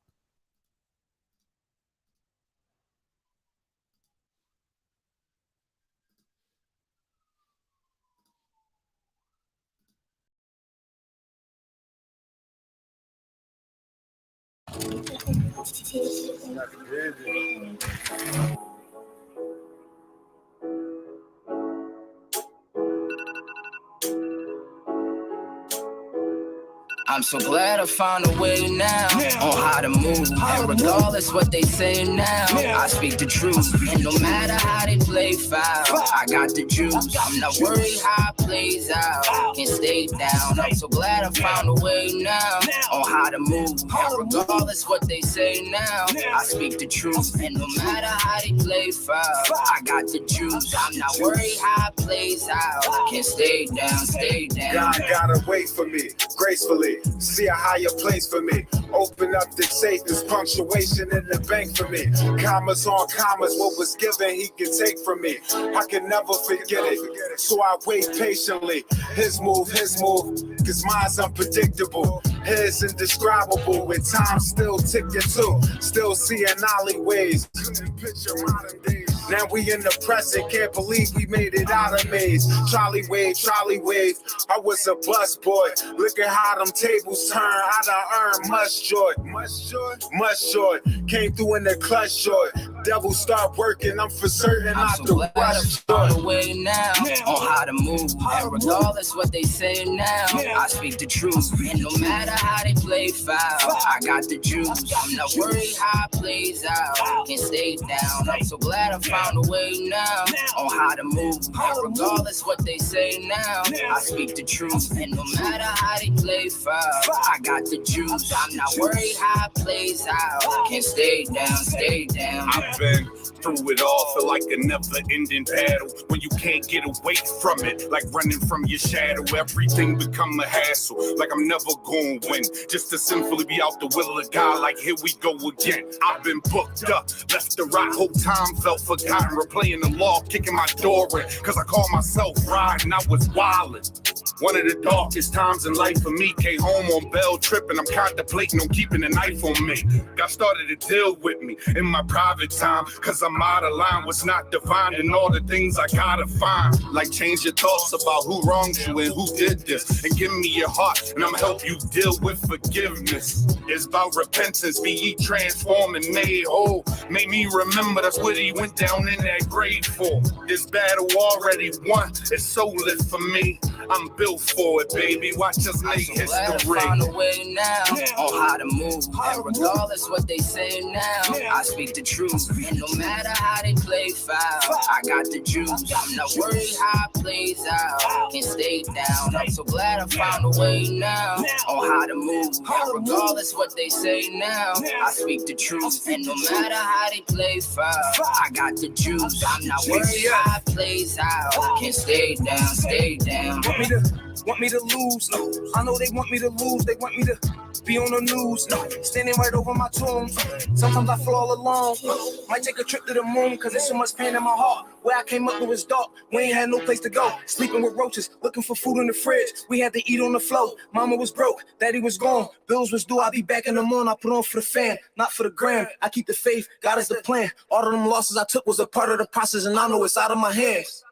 I'm so glad I found a way now on how to move. And regardless what they say now, I speak the truth. And no matter how they play foul, I got the juice. I'm not worried how it plays out. Can't stay down. I'm so glad I found a way now on how to move. And regardless what they say now, I speak the truth. And no matter how they play foul, I got the juice. I'm not worried how it plays out. Can't stay down, stay down. God gotta wait for me gracefully. See a higher place for me. Open up the safe, there's punctuation in the bank for me. Commas on commas, what was given he can take from me. I can never forget it, so I wait patiently. His move, cause mine's unpredictable. His indescribable, with time still ticking too. Still seeing alleyways, couldn't picture modern days. Now we in the present, can't believe we made it out of maze. Trolley wave, I was a bus boy. Look at how them tables turn, I done earned much joy. Came through in the clutch short. Devil start working, I'm for certain I'm not so the glad I rush found a short. way now on how to move. And regardless what they say now, I speak the truth. And no matter how they play foul, I got the juice. I'm not worried how it plays out. Can't stay down. I'm so glad I found a way now on how to move. And regardless what they say now, I speak the truth. And no matter how they play foul, I got the juice. I'm not worried how it plays out. Can't stay down, stay down. I've been through it all, feel like a never-ending battle. When you can't get away from it, like running from your shadow, everything become a hassle. Like I'm never gonna win, just to simply be out the will of God. Like here we go again. I've been booked up, left the right, whole time felt forgotten. Replaying the law, kicking my door in, cause I called myself riding. I was wildin'. One of the darkest times in life for me. Came home on Bell trip and I'm contemplating on keeping a knife on me. God started to deal with me in my private time, cause I'm out of line. What's not defined and all the things I gotta find. Like change your thoughts about who wronged you and who did this, and give me your heart and I'ma help you deal with forgiveness. It's about repentance, be ye transformed and made whole. Made me remember that's what he went down in that grave for. This battle already won, it's so lit for me. I'm built for it, baby. Watch us make I'm so glad history. I found a way now on how to move. And regardless what they say now, I speak the truth. And no matter how they play foul, I got the juice. I'm not worried how it plays out. Can't stay down. I'm so glad I found a way now on how to move. And regardless what they say now, I speak the truth. And no matter how they play foul, I got the juice. I'm not worried how it plays out. Can't stay down, stay down. Want me to lose? I know they want me to lose. They want me to be on the news, standing right over my tomb. Sometimes I feel all alone, might take a trip to the moon, cause there's so much pain in my heart. Where I came up, it was dark, we ain't had no place to go. Sleeping with roaches, looking for food in the fridge. We had to eat on the floor. Mama was broke, daddy was gone. Bills was due, I'll be back in the morning. I put on for the fam, not for the gram. I keep the faith, God is the plan. All of them losses I took was a part of the process, and I know it's out of my hands.